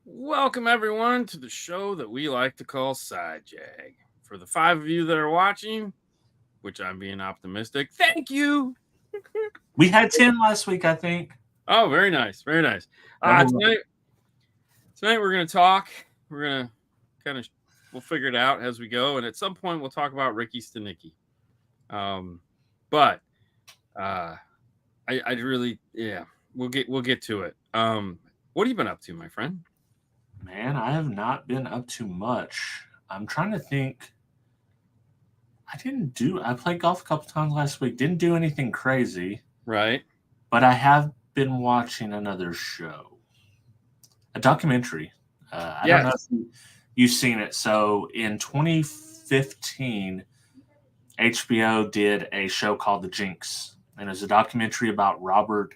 Welcome, everyone, to the show that we like to call Side Jag. For the 5 of you that are watching, which I'm being optimistic, thank you. We had 10 last week, I think. Oh, very nice. Very nice. Number one. Tonight we're going to talk. We're going to we'll figure it out as we go. And at some point, we'll talk about Ricky Stanicky. But I really, we'll get to it. What have you been up to, my friend? Man, I have not been up to much. I'm trying to think. I played golf a couple times last week. Didn't do anything crazy. Right. But I have been watching another show. A documentary. I don't know if you've seen it. So in 2015, HBO did a show called The Jinx. And it was a documentary about Robert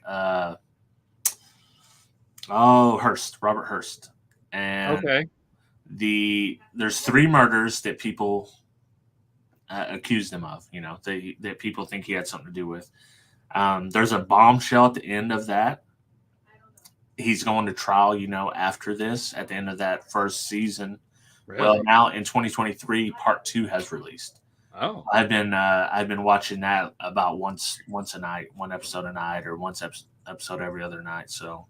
Hearst. And there's 3 murders that people accused him of, that people think he had something to do with. There's a bombshell at the end of that. He's going to trial, after this, at the end of that first season. Really? Well, now in 2023, part 2 has released. Oh, I've been watching that about once a night, one episode a night, or episode every other night. So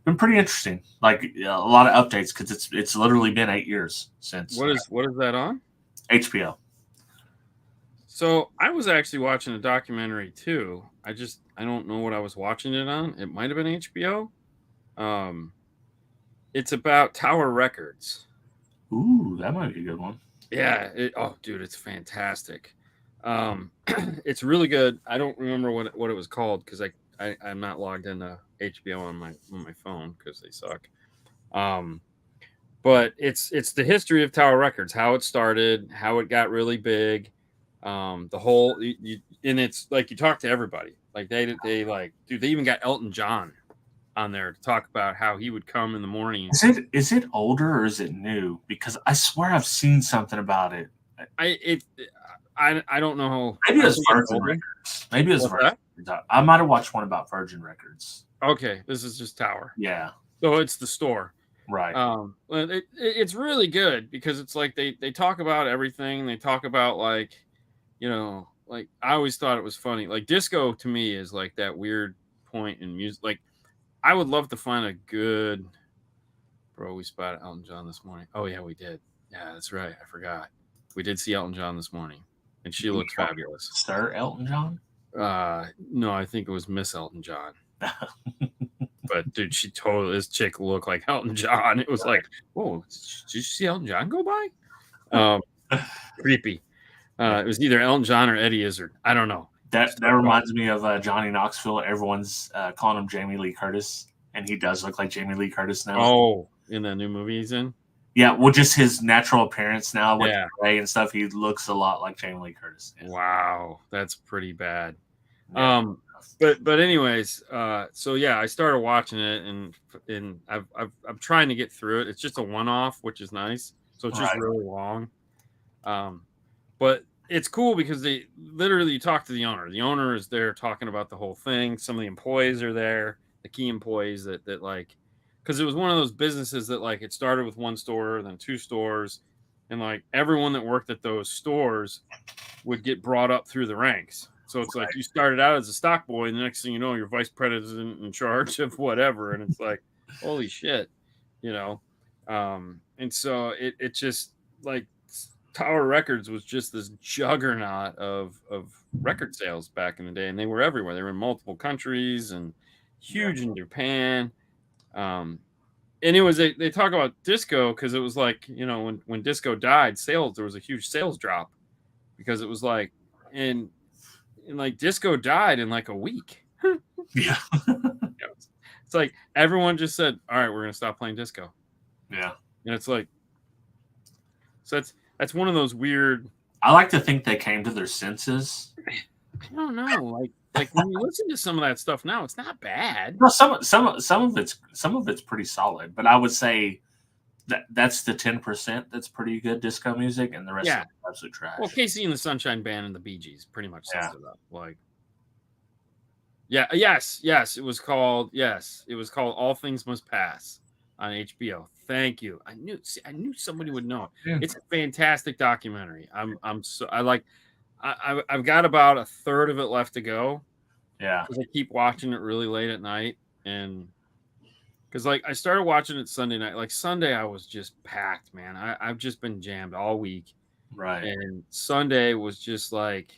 been pretty interesting. Like a lot of updates because it's literally been 8 years since. What is that on? HBO. So I was actually watching a documentary too. I don't know what I was watching it on. It might have been HBO. It's about Tower Records. Ooh, that might be a good one. Yeah. Dude, it's fantastic. It's really good. I don't remember what it was called because I'm not logged into HBO on my phone because they suck. But it's the history of Tower Records, how it started, how it got really big. The whole and it's like you talk to everybody. Like they even got Elton John on there to talk about how he would come in the morning. Is it older or is it new? Because I swear I've seen something about it. I don't know. Maybe it's Virgin Records. Maybe it's Virgin. I might have watched one about Virgin Records. Okay, this is just Tower. Yeah. So it's the store. Right. It's really good because it's like they talk about everything. They talk about like I always thought it was funny. Like disco to me is like that weird point in music. Like I would love to find a good. Bro, we spotted Elton John this morning. Oh yeah, we did. Yeah, that's right. I forgot. We did see Elton John this morning, and she looked fabulous. Sir Elton John? No, I think it was Miss Elton John. But dude, this chick looked like Elton John. It was like, whoa, did you see Elton John go by? Creepy. It was either Elton John or Eddie Izzard. I don't know. That reminds me of Johnny Knoxville. Everyone's calling him Jamie Lee Curtis, and he does look like Jamie Lee Curtis now. Oh, in the new movie he's in? Yeah, well, just his natural appearance now with the gray and stuff, he looks a lot like Jamie Lee Curtis. Yeah. Wow, that's pretty bad. Yeah. But anyways, so yeah, I started watching it, and I'm trying to get through it. It's just a one-off, which is nice. So it's just really long. But it's cool because they literally talk to the owner. The owner is there talking about the whole thing. Some of the employees are there, the key employees that like, because it was one of those businesses that like it started with one store, then 2 stores, and like everyone that worked at those stores would get brought up through the ranks. So it's like you started out as a stock boy, and the next thing you know, you're vice president in charge of whatever, and it's like, holy shit, And so it just like Tower Records was just this juggernaut of record sales back in the day, and they were everywhere. They were in multiple countries and huge in Japan. And it was they talk about disco because it was like when disco died, there was a huge sales drop because it was like and like disco died in like a week. Yeah. It's like everyone just said, all right, we're gonna stop playing disco. Yeah. And it's like, so that's one of those weird. I like to think they came to their senses. I don't know, like when you listen to some of that stuff now, it's not bad. No, some of it's pretty solid, but I would say that's the 10% that's pretty good disco music, and the rest is absolute trash. Well, Casey and the Sunshine Band and the Bee Gees pretty much sums it up. Like, yes, it was called All Things Must Pass. on HBO. Thank you. I knew somebody would know. Yeah. It's a fantastic documentary. I've got about a third of it left to go Yeah. because I keep watching it really late at night, and because like I started watching it Sunday night. Like Sunday, I was just packed, man. I've just been jammed all week, Right. and Sunday was just like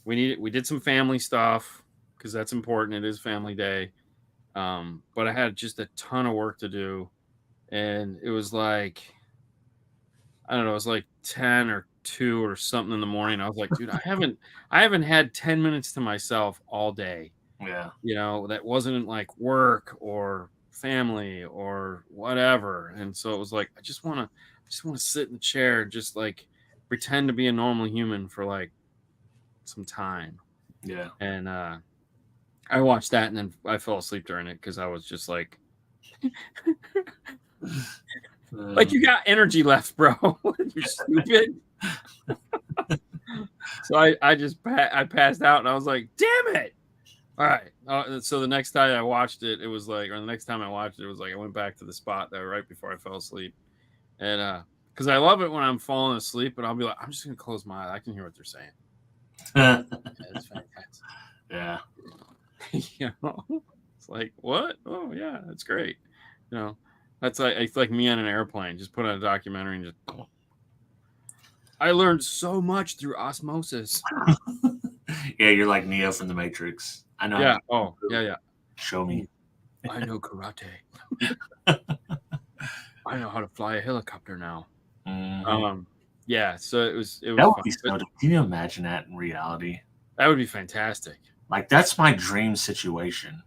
we did some family stuff because that's important. It is family day. But I had just a ton of work to do, and it was like I don't know, it was like 10 or 2 or something in the morning. I was like, dude, I haven't had 10 minutes to myself all day. Yeah. You know, that wasn't like work or family or whatever. And so it was like I just want to sit in the chair and just like pretend to be a normal human for like some time. Yeah. And I watched that and then I fell asleep during it because I was just like like you got energy left, bro. You're stupid. So I passed out and I was like, damn it. All right. So the next time I watched it, it was like, or the next time I watched it, it was like I went back to the spot that right before I fell asleep. And because I love it when I'm falling asleep, but I'll be like, I'm just gonna close my eyes. I can hear what they're saying. Yeah, it's fantastic. Yeah. You know, it's like what? Oh yeah, that's great. You know, that's like it's like me on an airplane. Just put on a documentary and just. I learned so much through osmosis. Yeah, you're like Neo from the Matrix. I know. Yeah. Oh yeah. Show me. I know karate. I know how to fly a helicopter now. Mm-hmm. Yeah. So it was. That would be so. Can you imagine that in reality? That would be fantastic. Like that's my dream situation.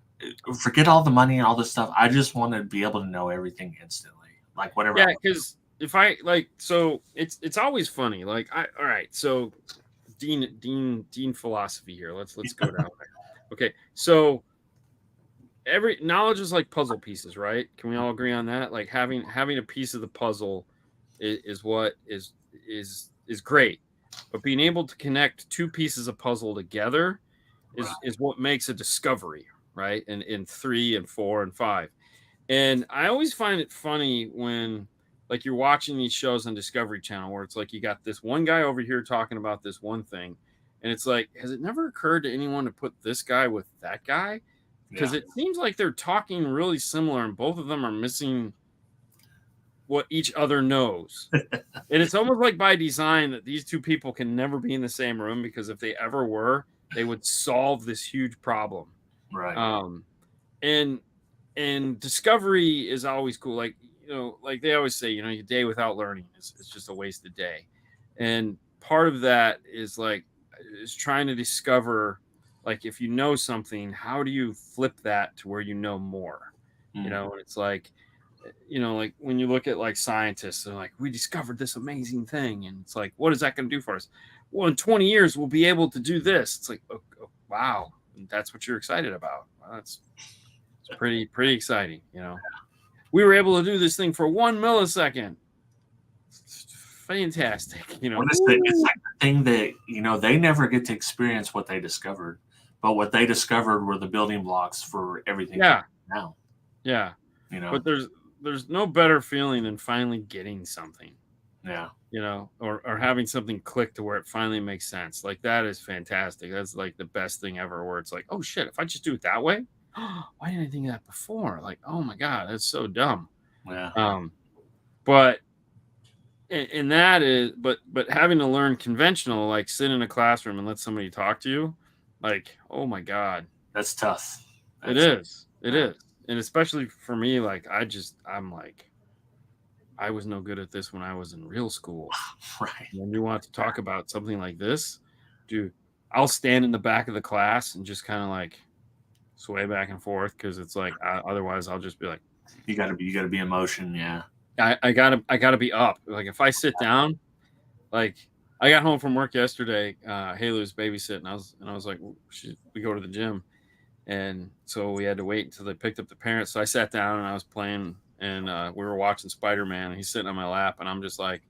Forget all the money and all this stuff. I just want to be able to know everything instantly. Like whatever. Yeah, because if I like, so it's always funny. Like all right. So Dean philosophy here. Let's go down there. Okay. So every knowledge is like puzzle pieces, right? Can we all agree on that? Like having a piece of the puzzle is what is great, but being able to connect two pieces of puzzle together is what makes a discovery, right? And in 3 and 4 and 5. And I always find it funny when like you're watching these shows on Discovery Channel where it's like you got this one guy over here talking about this one thing, and it's like, has it never occurred to anyone to put this guy with that guy? Because it seems like they're talking really similar and both of them are missing what each other knows. And it's almost like by design that these two people can never be in the same room, because if they ever were, they would solve this huge problem. Right. And discovery is always cool. Like, you know, like they always say, you know, your day without learning is just a wasted day. And part of that is like, is trying to discover, like, if you know something, how do you flip that to where you know more? You know, and it's like, you know, like when you look at like scientists, they're like, we discovered this amazing thing. And it's like, what is that going to do for us? Well, in 20 years, we'll be able to do this. It's like, oh, wow. And that's what you're excited about. Well, it's pretty exciting. You know, we were able to do this thing for 1 millisecond. It's fantastic. You know, it's like the thing that, you know, they never get to experience what they discovered, but what they discovered were the building blocks for everything. Yeah. Now. Yeah. You know, but there's no better feeling than finally getting something. Yeah. You know, or having something click to where it finally makes sense. Like that is fantastic. That's like the best thing ever, where it's like, oh shit, if I just do it that way, why didn't I think of that before? Like, oh my God, that's so dumb. Yeah. But and that is, but having to learn conventional, like sit in a classroom and let somebody talk to you, like, oh my God, that's tough. It is. And especially for me, like I'm like, I was no good at this when I was in real school. Right. When you want to talk about something like this, dude, I'll stand in the back of the class and just kind of like sway back and forth, because it's like otherwise I'll just be like, you gotta be in motion. Yeah. I gotta be up. Like if I sit down, like I got home from work yesterday, Haley was babysitting, and I was like, we go to the gym. And so we had to wait until they picked up the parents. So I sat down and I was playing, and we were watching Spider-Man, and he's sitting on my lap, and I'm just like,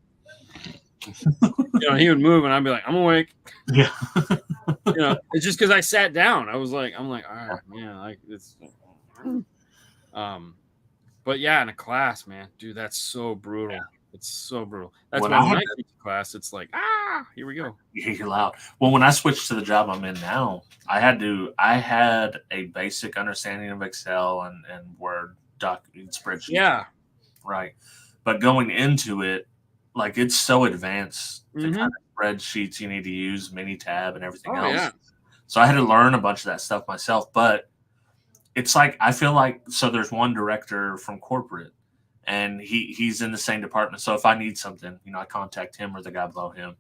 you know, he would move and I'd be like, I'm awake. Yeah. You know, it's just because I sat down. I'm like, all right, man, like it's But yeah, in a class, man, dude, that's so brutal. It's so brutal. That's When why I when had I teach a class, it's like, ah, here we go. You're loud. Well, when I switched to the job I'm in now, I had a basic understanding of Excel and Word spreadsheets, Yeah. right? But going into it, like it's so advanced, the kind Mm-hmm. of spreadsheets you need to use, Minitab and everything Oh else. yeah. So I had to learn a bunch of that stuff myself. But it's like I feel like so there's one director from corporate and he's in the same department. So if I need something, I contact him or the guy below him.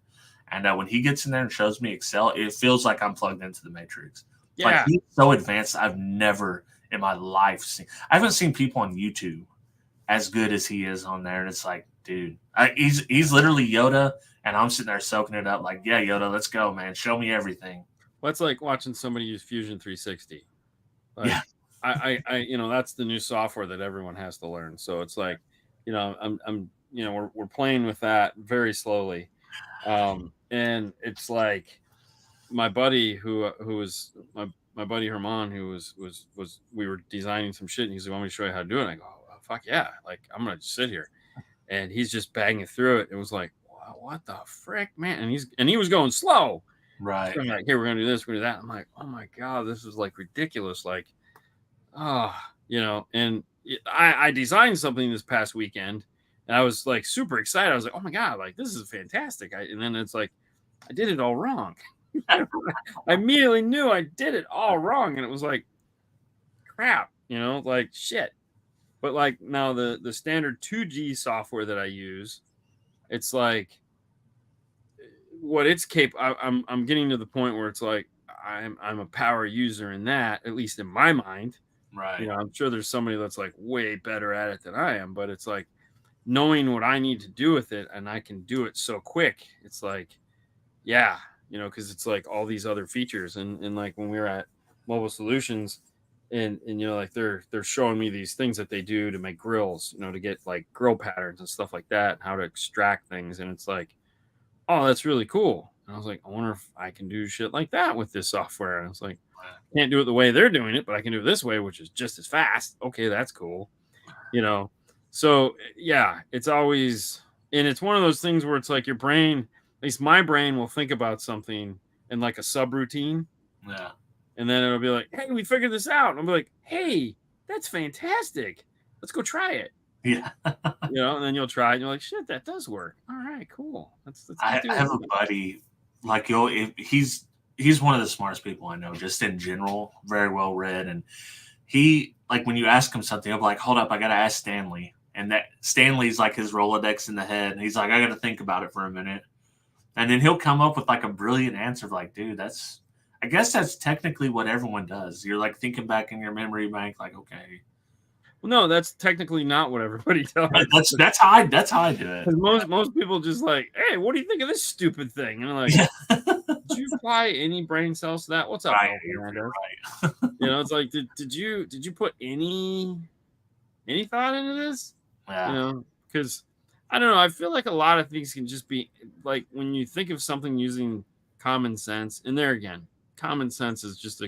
And when he gets in there and shows me Excel, it feels like I'm plugged into the matrix. Like Yeah. he's so advanced, I've never in my life seen. I haven't seen people on YouTube as good as he is on there, and it's like, dude, he's literally Yoda, and I'm sitting there soaking it up. Like, yeah, Yoda, let's go, man, show me everything. Well, it's like watching somebody use Fusion 360. Like, Yeah, that's the new software that everyone has to learn. So it's like, we're playing with that very slowly. And it's like my buddy who was my buddy Herman, who was we were designing some shit, and he's like, "Want me to show you how to do it?" And I go, oh, fuck yeah, like I'm gonna just sit here. And he's just banging through it. It was like, wow, what the frick, man? And he was going slow. right. So I'm like, here, we're gonna do this, we're gonna do that. I'm like, oh my god, this is like ridiculous. Like, and I designed something this past weekend, and I was like super excited. I was like, oh my god, like this is fantastic. And then it's like, I did it all wrong. I immediately knew I did it all wrong, and it was like, crap, like shit. But like now the standard 2G software that I use, it's like what it's capable. I'm getting to the point where it's like I'm a power user in that, at least in my mind. Right. I'm sure there's somebody that's like way better at it than I am, but it's like knowing what I need to do with it, and I can do it so quick. It's like, yeah, because it's like all these other features, and like when we were at Mobile Solutions, and like they're showing me these things that they do to make grills, to get like grill patterns and stuff like that, and how to extract things, and it's like, oh, that's really cool. And I was like, I wonder if I can do shit like that with this software. And it's like, can't do it the way they're doing it, but I can do it this way, which is just as fast. Okay, that's cool. So yeah, it's always, and it's one of those things where it's like your brain, at least my brain, will think about something in like a subroutine. Yeah. And then it'll be like, hey, we figured this out. And I'll be like, hey, that's fantastic. Let's go try it. Yeah. And then you'll try it and you're like, shit, that does work. All right, cool. Let's I have a buddy, like he's one of the smartest people I know, just in general, very well read. And he, like, when you ask him something, he'll be like, hold up, I got to ask Stanley. And that Stanley's like his Rolodex in the head. And he's like, I got to think about it for a minute. And then he'll come up with like a brilliant answer. Like, dude, I guess that's technically what everyone does. You're like thinking back in your memory bank, like, okay. Well, no, that's technically not what everybody does. That's how I do it. Most people just like, hey, what do you think of this stupid thing? And I'm like, did you apply any brain cells to that? What's up, right, right. It's like, did you put any thought into this? Yeah. Because I don't know. I feel like a lot of things can just be like when you think of something using common sense, and there again, common sense is just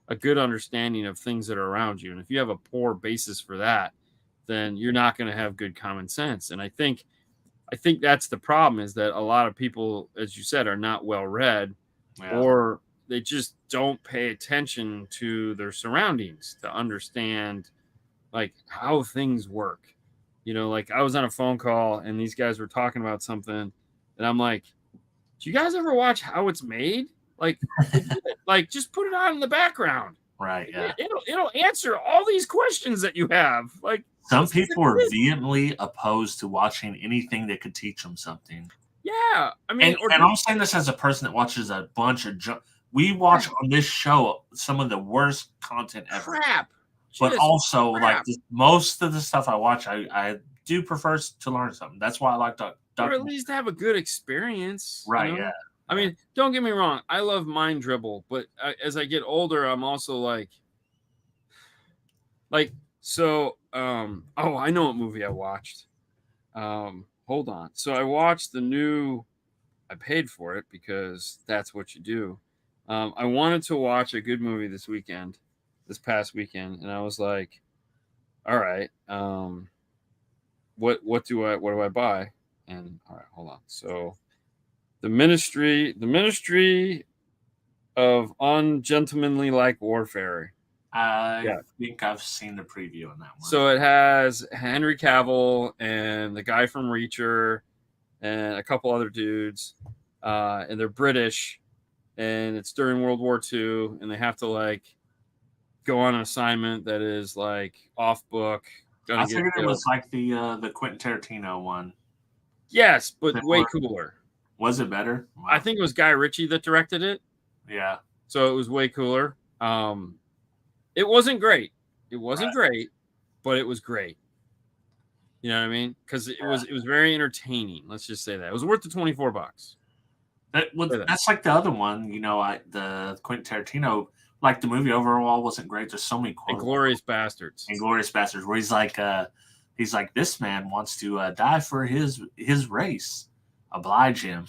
a good understanding of things that are around you. And if you have a poor basis for that, then you're not going to have good common sense. And I think that's the problem, is that a lot of people, as you said, are not well read, or they just don't pay attention to their surroundings to understand like how things work. Like I was on a phone call and these guys were talking about something, and I'm like, do you guys ever watch How It's Made? Like, like just put it on in the background. Right. Yeah. It'll answer all these questions that you have. Like, some people are vehemently opposed to watching anything that could teach them something. Yeah, I mean, and I'm saying this as a person that watches a bunch of we watch on this show some of the worst content ever. Crap. But also, like most of the stuff I watch, I do prefer to learn something. That's why I like to, or at least have a good experience. Right? Yeah. I mean, don't get me wrong. I love Mind Dribble, but as I get older, I'm also like, so. Oh, I know what movie I watched. Hold on. So I watched the new. I paid for it because that's what you do. I wanted to watch a good movie this past weekend, and I was like, all right. What do I buy? And all right, hold on. So the ministry of ungentlemanly like warfare. I Yeah. think I've seen the preview on that one. So it has Henry Cavill and the guy from Reacher and a couple other dudes, and they're British, and it's during World War II, and they have to like go on an assignment that is like off book, I gonna get figured it killed. was like the Quentin Tarantino one. Yes, but way Similar. cooler. Was it better? Wow. I think it was Guy Ritchie that directed it, Yeah. so it was way cooler. It wasn't great. It wasn't great, but it was great. You know what I mean? Because it was very entertaining. Let's just say that it was worth the $24. That's like the other one. You know, the Quentin Tarantino, like the movie overall wasn't great. There's so many quotes. Inglourious Bastards. Inglourious Bastards, where he's like, this man wants to die for his race. Oblige him.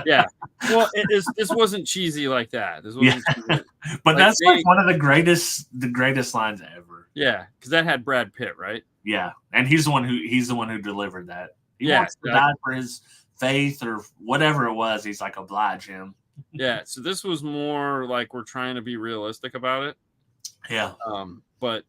Yeah. Well, this wasn't cheesy like that. This wasn't cheesy. But that's like one of the greatest lines ever. Yeah, because that had Brad Pitt, right? Yeah, and he's the one who delivered that. He wants to die for his faith or whatever it was. He's like, oblige him. Yeah, so this was more like we're trying to be realistic about it. Yeah. But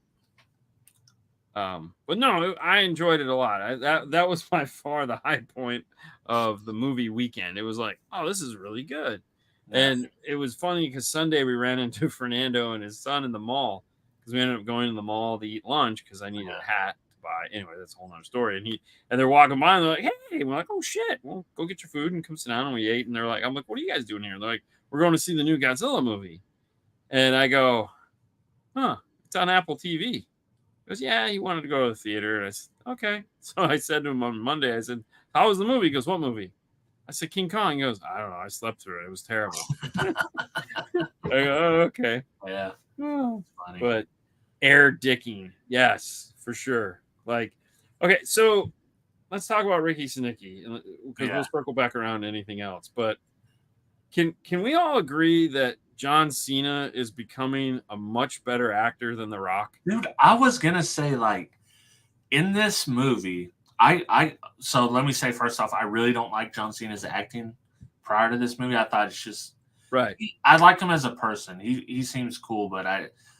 no, I enjoyed it a lot. That was by far the high point of the movie weekend. It was like, oh, this is really good. Yeah. And it was funny because Sunday we ran into Fernando and his son in the mall because we ended up going to the mall to eat lunch because I needed a hat to buy. Anyway, that's a whole nother story. And they're walking by and they're like, hey, we're like, oh shit, well, go get your food and come sit down. And we ate. And they're like, I'm like, what are you guys doing here? They're like, we're going to see the new Godzilla movie. And I go, huh, it's on Apple TV. He goes, yeah, he wanted to go to the theater. And I said, okay. So I said to him on Monday, I said, how was the movie? He goes, what movie? I said, King Kong. He goes, I don't know. I slept through it. It was terrible. I go, oh, okay. Yeah. Oh, but air dicking. Yes, for sure. Like, okay, so let's talk about Ricky Stanicky because we'll circle back around to anything else. But can we all agree that John Cena is becoming a much better actor than The Rock? Dude, I was gonna say, like, in this movie, so let me say first off, I really don't like John Cena's acting prior to this movie. I thought it's just right. I like him as a person. He seems cool, but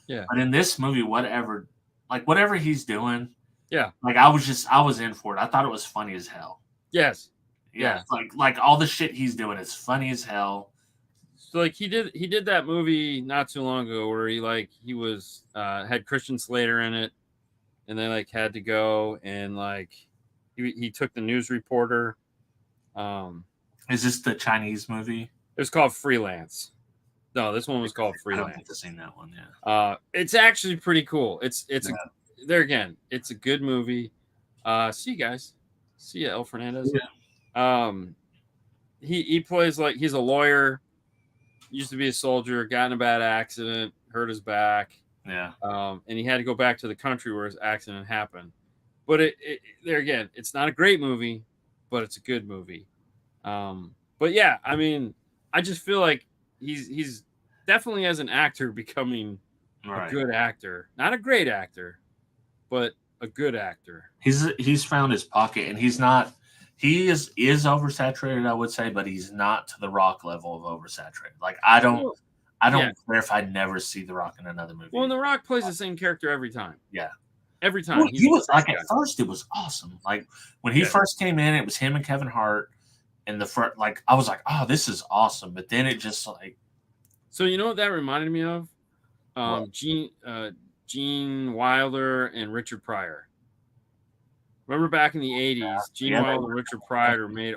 but in this movie, whatever he's doing, like I was in for it. I thought it was funny as hell. Yes. Yeah. Like all the shit he's doing is funny as hell. So like he did that movie not too long ago where he was had Christian Slater in it, and they like had to go and like he took the news reporter. Is this the Chinese movie? It was called Freelance. No, this one was called Freelance. I don't think I've seen that one. Yeah. It's actually pretty cool. It's there again. It's a good movie. See you guys. See you, El Fernandez. Yeah. He plays like he's a lawyer. Used to be a soldier. Got in a bad accident. Hurt his back. Yeah. And he had to go back to the country where his accident happened. But there again, it's not a great movie, but it's a good movie. But yeah, I mean, I just feel like he's definitely as an actor becoming a good actor, not a great actor, but a good actor. He's found his pocket, and he's not. He is oversaturated, I would say, but he's not to the Rock level of oversaturated. Like I don't care if I never see the Rock in another movie. Well, and the Rock plays the same character every time. Yeah. Every time. Well, he was like at first it was awesome. Like when he first came in, it was him and Kevin Hart. And the first, like I was like, oh, this is awesome. But then it just like. So you know what that reminded me of? Gene Wilder and Richard Pryor. Remember back in the 80s, Gene Wilder and Richard Pryor made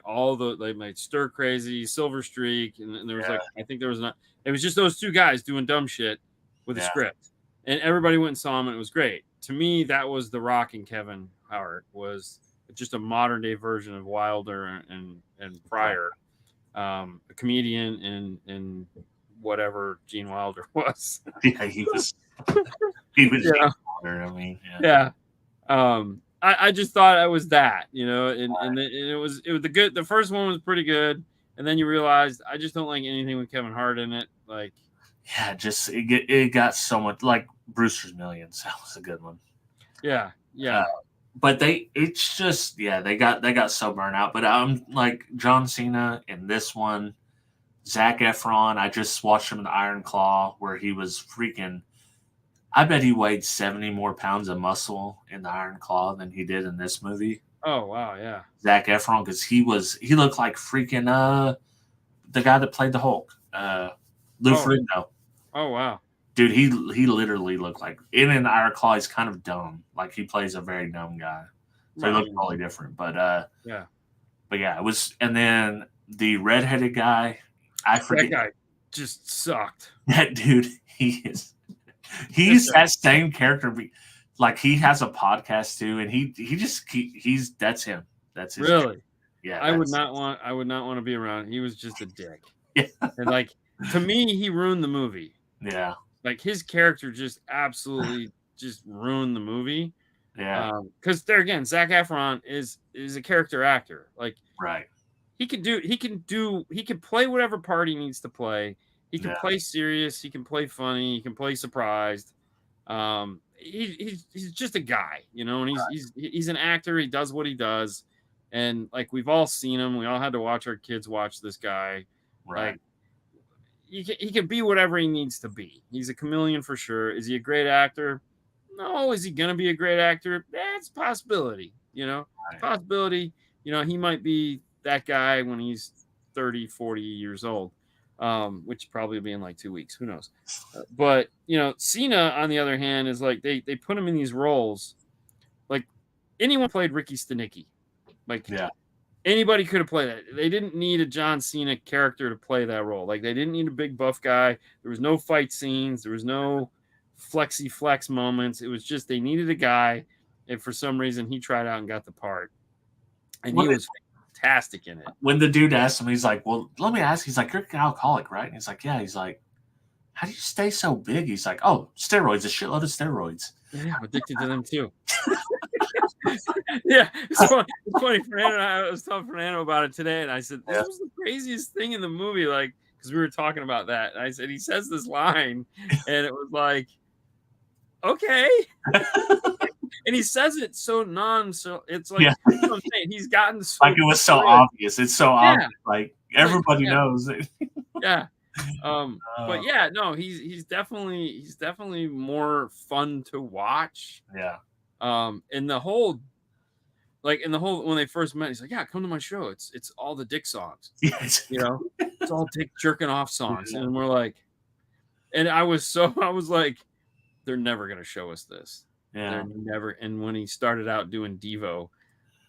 they made Stir Crazy, Silver Streak, and there was it was just those two guys doing dumb shit with a script. And everybody went and saw them, and it was great. To me, that was The Rock and Kevin Hart was just a modern day version of Wilder and Pryor, a comedian and whatever Gene Wilder was. Yeah, he was. Wilder, I mean, I just thought it was that, and it was the good. The first one was pretty good, and then you realized I just don't like anything with Kevin Hart in it. Like, yeah, just it got so much like Brewster's Millions. That was a good one. Yeah. Yeah. But it's just they got so burnt out. But like John Cena in this one, Zac Efron. I just watched him in the Iron Claw where he was freaking. I bet he weighed 70 more pounds of muscle in the Iron Claw than he did in this movie. Oh wow, yeah. Zac Efron, because he looked like freaking the guy that played the Hulk, Lou Ferrigno. Oh wow. Dude, he literally looked like in an Iron Claw. He's kind of dumb, like he plays a very dumb guy, so he looked totally different. But yeah, it was. And then the redheaded guy, I forget. That guy just sucked. That dude, he's that same character. Like he has a podcast too, and that's him. That's his. Really. Character. Yeah, I would not want to be around. He was just a dick. Yeah, and like to me, he ruined the movie. Yeah. Like his character just absolutely just ruined the movie. Yeah. Because there again, Zac Efron is a character actor. Like right. He can play whatever part he needs to play. He can play serious. He can play funny. He can play surprised. He's just a guy, and he's an actor. He does what he does. And like we've all seen him. We all had to watch our kids watch this guy. Right. Like, he can be whatever he needs to be. He's a chameleon for sure. Is he a great actor? No. Is he going to be a great actor? That's a possibility. Possibility. He might be that guy when he's 30, 40 years old, which probably will be in like 2 weeks. Who knows? But, Cena, on the other hand, is like they put him in these roles. Like anyone played Ricky Stanicky. Like, anybody could have played that. They didn't need a John Cena character to play that role. Like, they didn't need a big buff guy. There was no fight scenes. There was no flexy flex moments. It was just they needed a guy, and for some reason, he tried out and got the part. And he was fantastic in it. When the dude asked him, he's like, well, let me ask. He's like, you're an alcoholic, right? And he's like, yeah. He's like, how do you stay so big? He's like, oh, steroids, a shitload of steroids. Yeah, I'm addicted to them, too. Yeah, it's funny. Fernando and I was telling Fernando about it today, and I said, this was the craziest thing in the movie, like, because we were talking about that. And I said, he says this line, and it was like, okay. And he says it so it's like, you know what I'm saying? He's gotten so like it was so obvious. It's so obvious. Like everybody knows it. Yeah. But yeah, no, he's definitely more fun to watch. Yeah. In the whole when they first met, he's like, yeah, come to my show. It's all the dick songs. Yes. It's all dick jerking off songs. Yeah. And we're like, and I was like, they're never gonna show us this. Yeah. They're never. And when he started out doing Devo,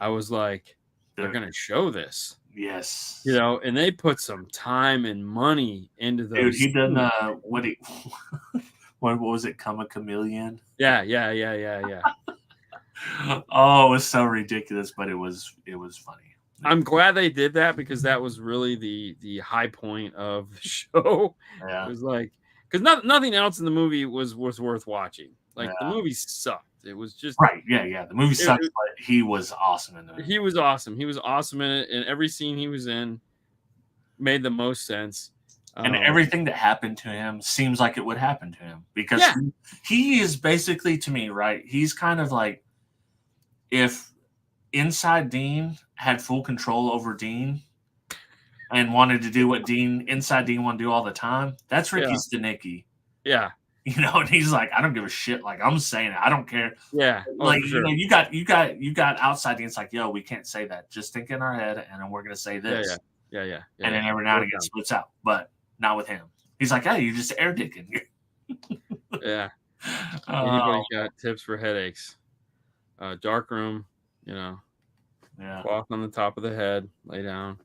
I was like, they're gonna show this. Yes. And they put some time and money into those. Dude, he done what was it? Come a Chameleon? Yeah. Oh, it was so ridiculous, but it was funny. I'm glad they did that because that was really the high point of the show. Yeah. It was like, because nothing else in the movie was worth watching. Like the movie sucked. It was just right. Yeah. The movie sucked, but he was awesome in it. He was awesome. He was awesome in it, and every scene he was in made the most sense. And everything that happened to him seems like it would happen to him because he is basically, to me, right. He's kind of like if Inside Dean had full control over Dean and wanted to do what Inside Dean wanted to do all the time. That's Ricky Stanicky. Yeah. And he's like, I don't give a shit. Like I'm saying it. I don't care. Yeah. Like sure. You got outside Dean. It's like, yo, we can't say that. Just think in our head, and then we're gonna say this. Yeah. And then every now and again splits out, but not with him. He's like, hey, you're just air dicking. Yeah. Anybody got tips for headaches? Dark room. Yeah. Cloth on the top of the head. Lay down.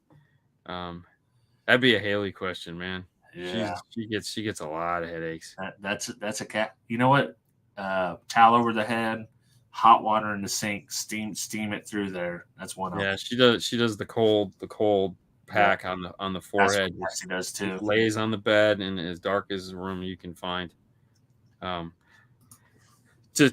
That'd be a Haley question, man. Yeah, she gets a lot of headaches. That's a cat. You know what? Towel over the head, hot water in the sink, steam it through there. That's one of them. Yeah, she does the cold pack on the forehead. She does too. Lays on the bed in as dark as the room you can find. To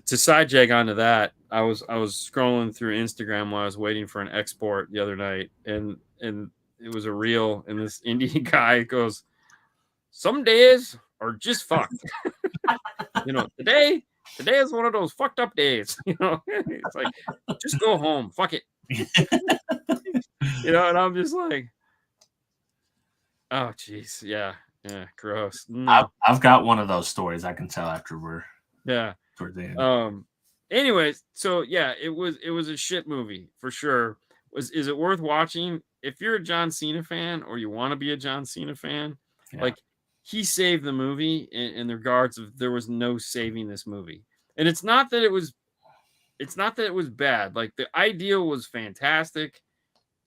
side jag onto that, I was scrolling through Instagram while I was waiting for an export the other night, and it was a reel, and this Indian guy goes, some days are just fucked. Today today is one of those fucked up days. It's like, just go home. Fuck it. And I'm just like, oh, jeez. Yeah. Yeah. Gross. No. I've got one of those stories I can tell after we're towards the end. Anyways, so yeah, it was a shit movie for sure. Is it worth watching? If you're a John Cena fan or you want to be a John Cena fan, like he saved the movie in the regards of there was no saving this movie. And it's not that it was bad. Like the idea was fantastic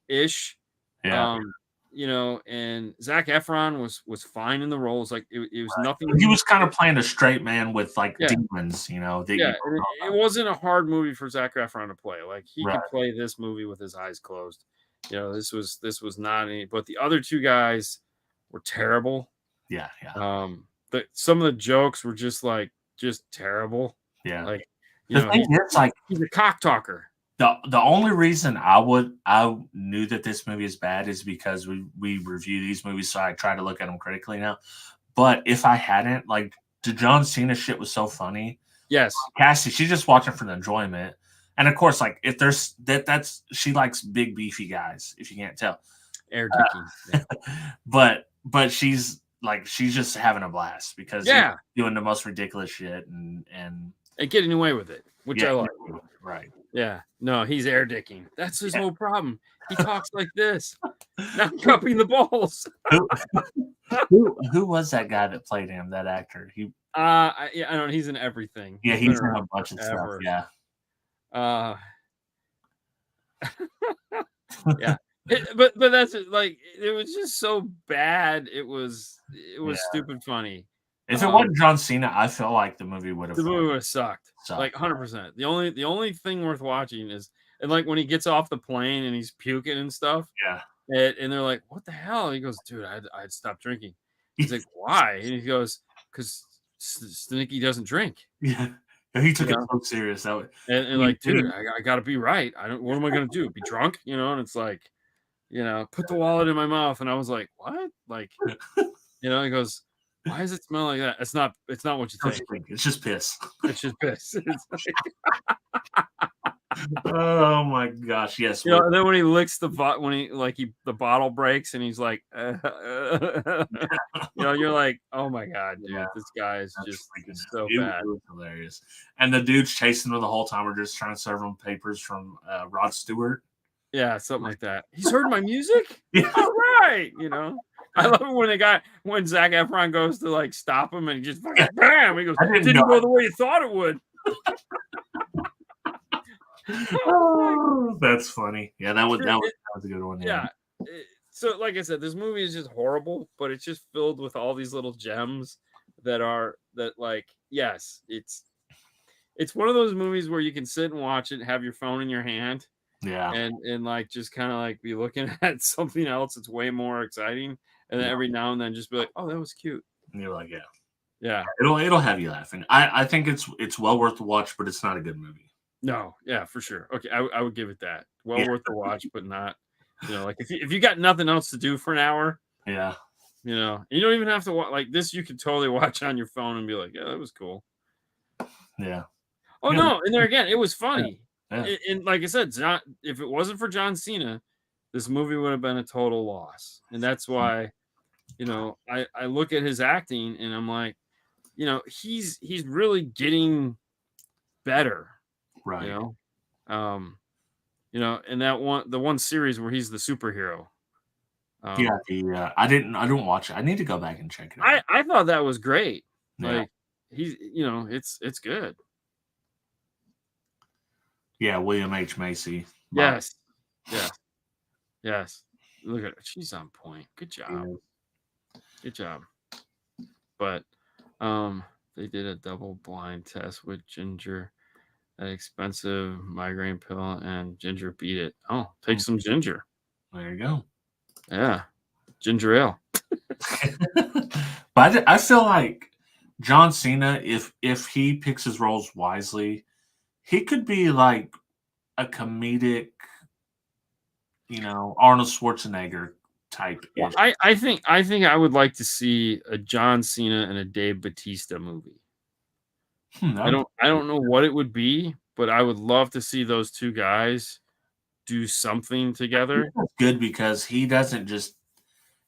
ish. Yeah. And Zac Efron was fine in the roles. Like it was nothing. He was kind of playing a straight man with like demons, it wasn't a hard movie for Zac Efron to play. Like he could play this movie with his eyes closed. This was not any. But the other two guys were terrible. Yeah. Some of the jokes were just terrible. Yeah. Like he's a cock talker. The only reason I knew that this movie is bad is because we review these movies, so I try to look at them critically now. But if I hadn't, like, the John Cena shit was so funny. Yes, Cassie, she's just watching for the enjoyment, and of course, like, if there's that's she likes big beefy guys. If you can't tell, air dicking. But she's just having a blast because he's doing the most ridiculous shit and getting away with it, which I like. Right. Yeah. No, he's air dicking. That's his whole problem. He talks like this. Not cupping the balls. Who was that guy that played him? That actor? I don't know. He's in everything. Yeah, he's in a bunch of stuff. Yeah. Yeah. But that's like it was just so bad. It was stupid funny. If it wasn't John Cena, I feel like the movie would have sucked. Like 100%. The only thing worth watching is like when he gets off the plane and he's puking and stuff. Yeah. And they're like, "What the hell?" He goes, "Dude, I'd stop drinking." He's like, "Why?" And he goes, "Because Stanicky doesn't drink." Yeah. He took it so serious. And like, dude, I gotta be right. What am I gonna do? Be drunk? And it's like, put the wallet in my mouth. And I was like, what? Like, he goes, why does it smell like that? It's not what you think. It's just piss. It's just piss. It's like... Oh my gosh, yes. And then when he licks the bottle breaks and he's like, you're like, oh my god, dude, this guy is just so bad. It was hilarious. And the dudes chasing him the whole time were just trying to serve him papers from Rod Stewart. Yeah, something like that. He's heard my music? Yeah. All right, I love it when Zac Efron goes to like stop him and he just fucking bam. He goes, didn't go the way you thought it would. Oh, that's funny. Yeah, that was a good one. Yeah. So, like I said, this movie is just horrible, but it's just filled with all these little gems yes, it's one of those movies where you can sit and watch it, have your phone in your hand. Yeah. And like just kind of like be looking at something else that's way more exciting. And then every now and then just be like, oh, that was cute. And you're like, yeah. Yeah. It'll have you laughing. I think it's well worth the watch, but it's not a good movie. No, yeah, for sure. Okay, I would give it that. Well worth the watch, but not, like if you got nothing else to do for an hour. Yeah. You don't even have to watch like this. You could totally watch on your phone and be like, yeah, that was cool. Yeah. Oh no, and there again, it was funny. Yeah. And like I said, if it wasn't for John Cena, this movie would have been a total loss. And that's why, I look at his acting and I'm like, he's really getting better. Right. And the one series where he's the superhero. I didn't watch it. I need to go back and check it out. I thought that was great. Yeah. Like he's, it's good. Yeah, William H. Macy. Yes. Yes. Look at her. She's on point. Good job. Yeah. Good job. But they did a double blind test with Ginger, an expensive migraine pill, and Ginger beat it. Oh, take some ginger. There you go. Yeah. Ginger ale. But I feel like John Cena, if he picks his roles wisely, he could be like a comedic, Arnold Schwarzenegger type. Well, I think I would like to see a John Cena and a Dave Bautista movie. I don't know what it would be, but I would love to see those two guys do something together. That's good because he doesn't just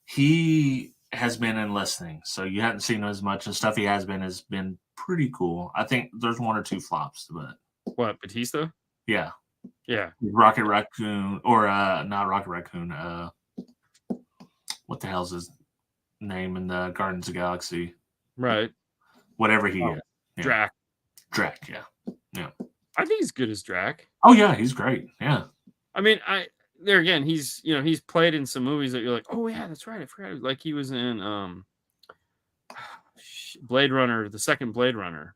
he has been in less things, so you haven't seen him as much, and stuff he has been pretty cool. I think there's one or two flops, but What, Batista? yeah, Yeah. Rocket Raccoon or not Rocket Raccoon. What the hell's his name in the Guardians of the Galaxy? Right. Whatever he is. Yeah. Drac. Drac, yeah. Yeah. I think he's good as Drac. Oh yeah, he's great. Yeah. I mean, there again, he's he's played in some movies that you're like, oh yeah, that's right. I forgot. Like he was in Blade Runner, the second Blade Runner.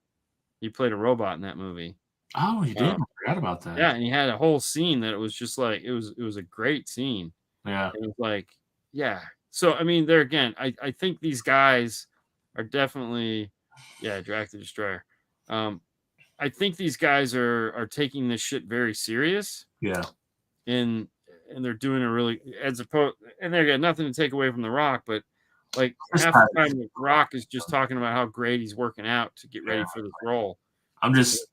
He played a robot in that movie. Oh, he did. I forgot about that. Yeah, and he had a whole scene that it was just like it was a great scene. Yeah. It was like, yeah. So I mean, there again, I think these guys are definitely, yeah, Drac the Destroyer. I think these guys are taking this shit very serious. Yeah. And they're doing a really, as opposed, and they got nothing to take away from The Rock, but like half the time The Rock is just talking about how great he's working out to get ready for this role. I'm just,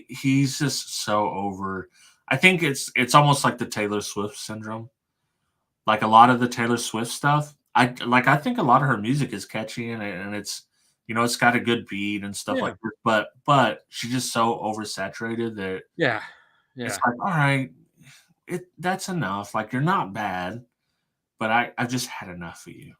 he's just so over. I think it's almost like the Taylor Swift syndrome. Like a lot of the Taylor Swift stuff, I think a lot of her music is catchy and it's, it's got a good beat and stuff like that. But she's just so oversaturated that it's like, all right, that's enough. Like you're not bad, but I've just had enough of you.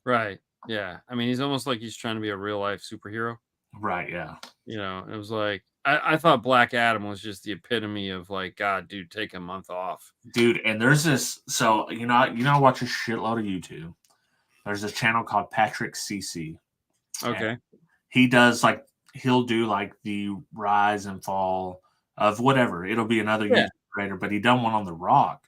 Right. Yeah. I mean, he's almost like he's trying to be a real life superhero. Right. Yeah. It was like I thought Black Adam was just the epitome of like, God, dude, take a month off. Dude, and there's this, so I watch a shitload of YouTube. There's this channel called Patrick CC. Okay. He does he'll do like the rise and fall of whatever. It'll be another YouTube creator, but he done one on The Rock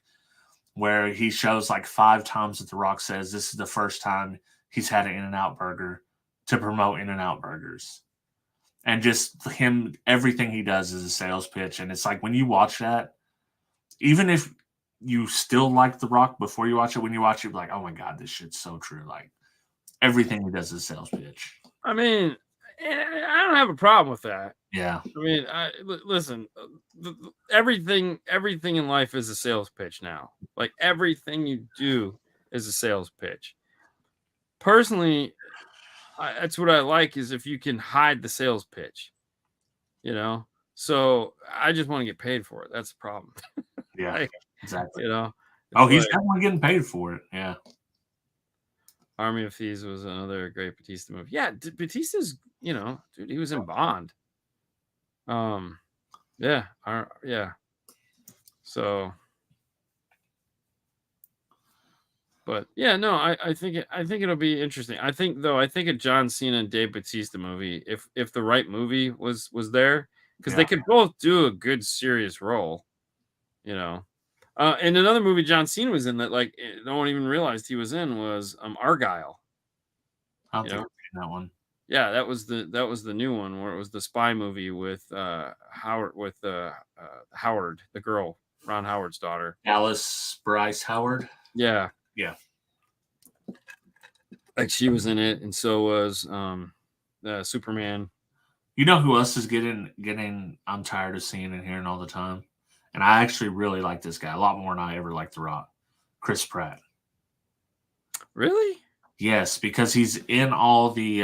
where he shows like 5 times that The Rock says this is the first time he's had an In-N-Out burger to promote In-N-Out burgers. And just him, everything he does is a sales pitch. And it's like when you watch that, even if you still like The Rock before you watch it, when you watch it, you're like, oh my God, this shit's so true. Like everything he does is a sales pitch. I mean, I don't have a problem with that. Yeah. I mean, listen, everything in life is a sales pitch now. Like everything you do is a sales pitch. Personally, that's what I like is if you can hide the sales pitch, So I just want to get paid for it. That's the problem. Yeah, exactly. Oh, he's definitely getting paid for it. Yeah. Army of Thieves was another great Batista movie. Yeah, Batista's, dude, he was in Bond. Yeah. So, but yeah, no, I think it'll be interesting. I think a John Cena and Dave Batista movie, if the right movie was there, because they could both do a good serious role, And another movie John Cena was in that like no one even realized he was in was Argyle. I don't think I've seen that one. Yeah, that was the new one where it was the spy movie with Howard Howard, the girl, Ron Howard's daughter. Alice Bryce Howard. Yeah. Yeah. Like she was in it, and so was Superman. You know who else is getting I'm tired of seeing and hearing all the time? And I actually really like this guy a lot more than I ever liked The Rock. Chris Pratt. Really? Yes, because he's in all the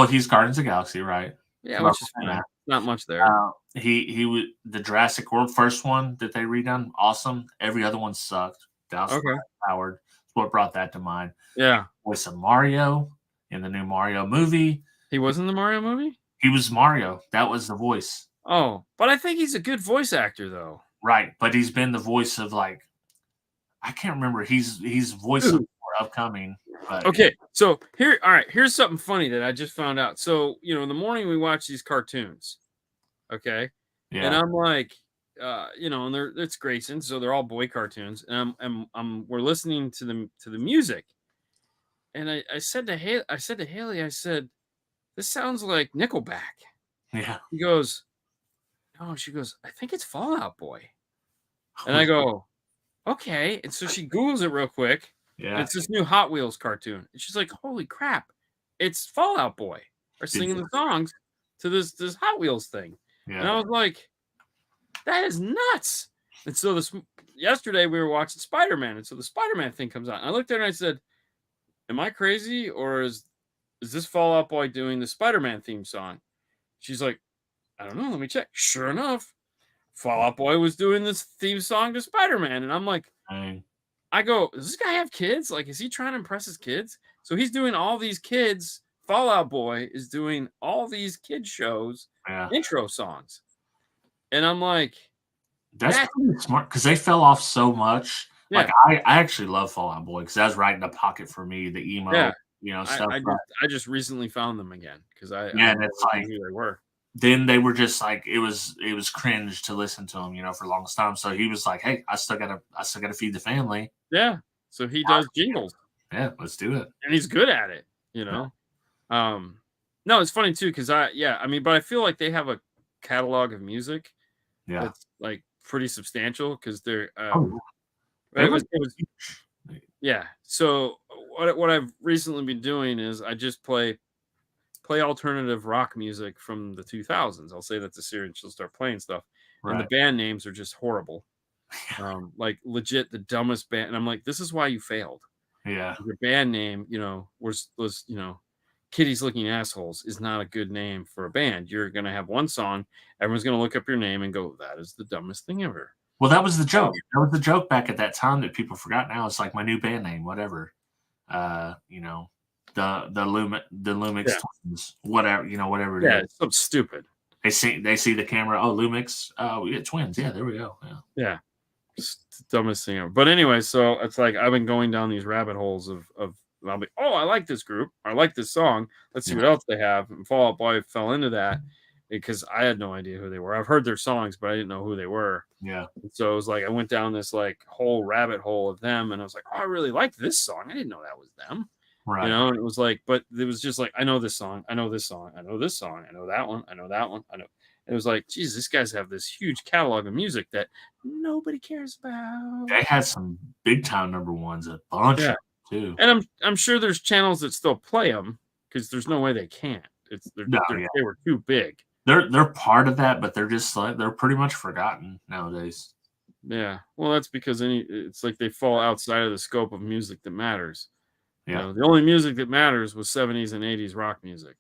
he's Guardians of the Galaxy, right? Yeah, which is fine. Not much there. He was the Jurassic World first one that they redone, awesome. Every other one sucked. That was Howard. That's what brought that to mind. Yeah. Voice of Mario in the new Mario movie. He was in the Mario movie? He was Mario. That was the voice. Oh, but I think he's a good voice actor though. Right, but he's been the voice of I can't remember. He's voice of upcoming. But, okay, so here's something funny that I just found out. So in the morning we watch these cartoons, okay, and I'm like, and it's Grayson, so they're all boy cartoons, and we're listening to the music, and I said to Haley, I said, this sounds like Nickelback. Yeah. He goes, no, she goes, I think it's Fall Out Boy, and I go, okay, and so she Googles it real quick. Yeah. It's this new Hot Wheels cartoon. And she's like, holy crap, it's Fall Out Boy are singing the songs to this Hot Wheels thing. Yeah. And I was like, that is nuts. And so yesterday we were watching Spider-Man, and so the Spider-Man thing comes out. And I looked at her and I said, am I crazy, or is this Fall Out Boy doing the Spider-Man theme song? She's like, I don't know, let me check. Sure enough, Fall Out Boy was doing this theme song to Spider-Man. And I'm like, Dang. I go, does this guy have kids? Like, is he trying to impress his kids? So he's doing all these kids. Fall Out Boy is doing all these kid shows, intro songs. And I'm like, that's pretty smart, because they fell off so much. Yeah. Like, I actually love Fall Out Boy, because that was right in the pocket for me, the emo, stuff. I just recently found them again, because I it's like, knew they were. Then they were just like, it was cringe to listen to them, for the longest time. So he was like, hey, I still gotta feed the family. Yeah. So he does jingles. Yeah, let's do it. And he's good at it, No, it's funny too, because but I feel like they have a catalog of music that's like pretty substantial, because they're it was so what I've recently been doing is I just play alternative rock music from the 2000s. I'll say that to Siri and she'll start playing stuff, and the band names are just horrible. Like legit the dumbest band, and I'm like, this is why you failed. Yeah, your band name was Kitties Looking Assholes is not a good name for a band. You're gonna have one song, everyone's gonna look up your name and go, that is the dumbest thing ever. Well, that was the joke. That was the joke back at that time that people forgot. Now it's like my new band name, whatever. The Lumix twins, whatever, whatever it is. It's so stupid. They see the camera. Oh, Lumix. Oh, we get twins. Yeah, there we go. Yeah. It's the dumbest thing ever. But anyway, so it's like I've been going down these rabbit holes of I'll be, oh, I like this group. I like this song. Let's see what else they have. And Fall Out Boy fell into that because I had no idea who they were. I've heard their songs, but I didn't know who they were. Yeah. And so it was like I went down this like whole rabbit hole of them, and I was like, oh, I really like this song. I didn't know that was them. Right. And it was like, but it was just like, I know this song. I know this song. I know this song. I know that one. I know that one. I know. It was like, geez, these guys have this huge catalog of music that nobody cares about. They had some big time number ones, a bunch of them too. And I'm sure there's channels that still play them, because there's no way they can't. They were too big. They're part of that, but they're just like, they're pretty much forgotten nowadays. Yeah. Well, that's because it's like they fall outside of the scope of music that matters. Yeah. The only music that matters was 70s and 80s rock music.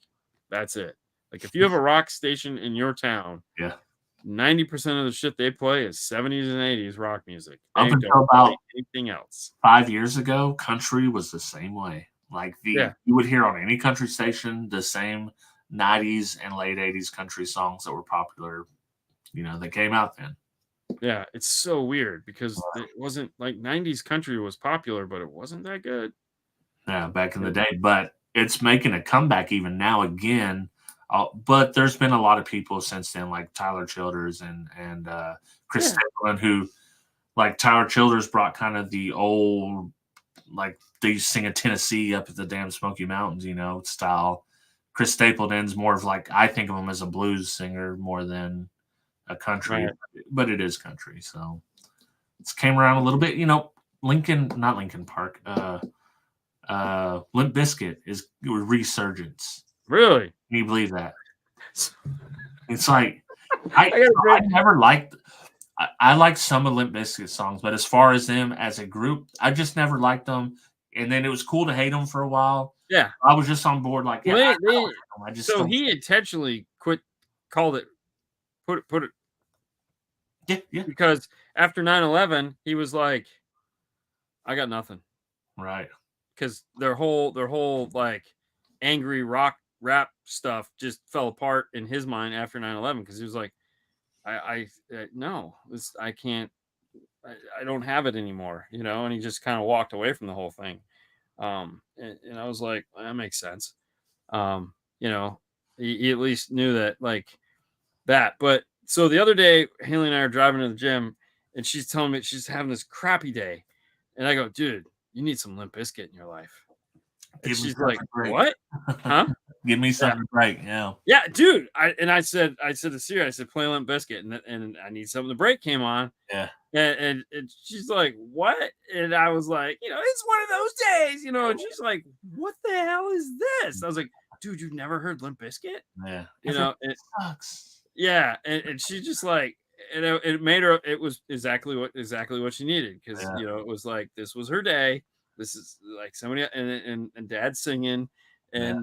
That's it. Like if you have a rock station in your town, 90% of the shit they play is 70s and 80s rock music. They Up until don't about play anything else. 5 years ago, country was the same way. Like you would hear on any country station the same 90s and late 80s country songs that were popular, that came out then. Yeah, it's so weird because it wasn't like 90s country was popular, but it wasn't that good. Yeah, back in the day. But it's making a comeback even now again. But there's been a lot of people since then, like Tyler Childers and Chris Stapleton, who, like Tyler Childers brought kind of the old, like they sing a Tennessee up at the damn Smoky Mountains, style. Chris Stapleton's more of like, I think of him as a blues singer more than a country, but it is country. So it's came around a little bit, not Linkin Park. Limp Bizkit is resurgence. Really? Can you believe that? It's like I never liked. I liked some of Limp Bizkit songs, but as far as them as a group, I just never liked them. And then it was cool to hate them for a while. Yeah, I was just on board. Like, he intentionally called it. Put it. Yeah. Because after 9/11, he was like, I got nothing. Right. Because their whole like angry rock rap stuff just fell apart in his mind after 9/11, because he was like, I can't, I don't have it anymore, and he just kind of walked away from the whole thing. And I was like, well, that makes sense. He at least knew that, like that. But so the other day, Haley and I are driving to the gym, and she's telling me she's having this crappy day, and I go, dude, you need some Limp Bizkit in your life. And she's like, what? Huh? Give me something to break. Yeah. Yeah, dude. I said to Siri, I said, play Limp Bizkit, and I need something to break came on. Yeah. And she's like, what? And I was like, it's one of those days, and she's like, what the hell is this? I was like, dude, you've never heard Limp Bizkit? Yeah. You know, Sucks. yeah, and she just like, it made her. It was exactly what she needed, because Yeah. it was like, this was her day. This is like somebody, and Dad's singing, Yeah.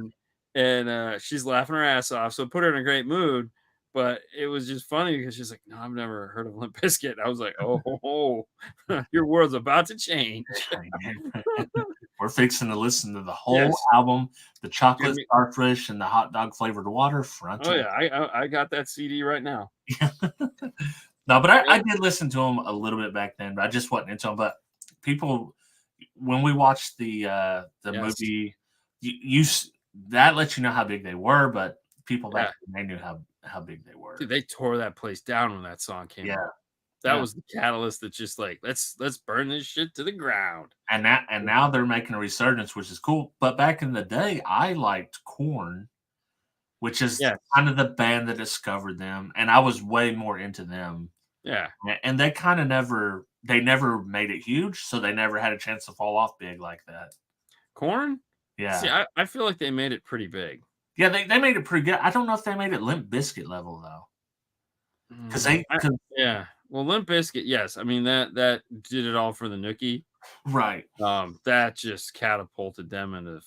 and she's laughing her ass off, so it put her in a great mood. But it was just funny because she's like, no, I've never heard of Limp Bizkit. I was like, oh, your world's about to change. We're fixing to listen to the whole Yes. album, the chocolate me- starfish and the hot dog flavored water front. Oh yeah, I got that CD right now. No, but I did listen to them a little bit back then, but I just wasn't into them. But people, when we watched the Yes. movie, that lets you know how big they were. But people back then, they knew how big they were. Dude, they tore that place down when that song came out. Yeah. That was the catalyst that just like, let's burn this shit to the ground. And now they're making a resurgence, which is cool. But back in the day, I liked Korn, which is kind of the band that discovered them, and I was way more into them. Yeah. And they kind of never made it huge, so they never had a chance to fall off big like that. Korn? Yeah. See, I feel like they made it pretty big. Yeah, they made it pretty good. I don't know if they made it Limp Bizkit level though. Well, Limp Bizkit, yes. I mean, that did it all for the nookie. Right. That just catapulted them into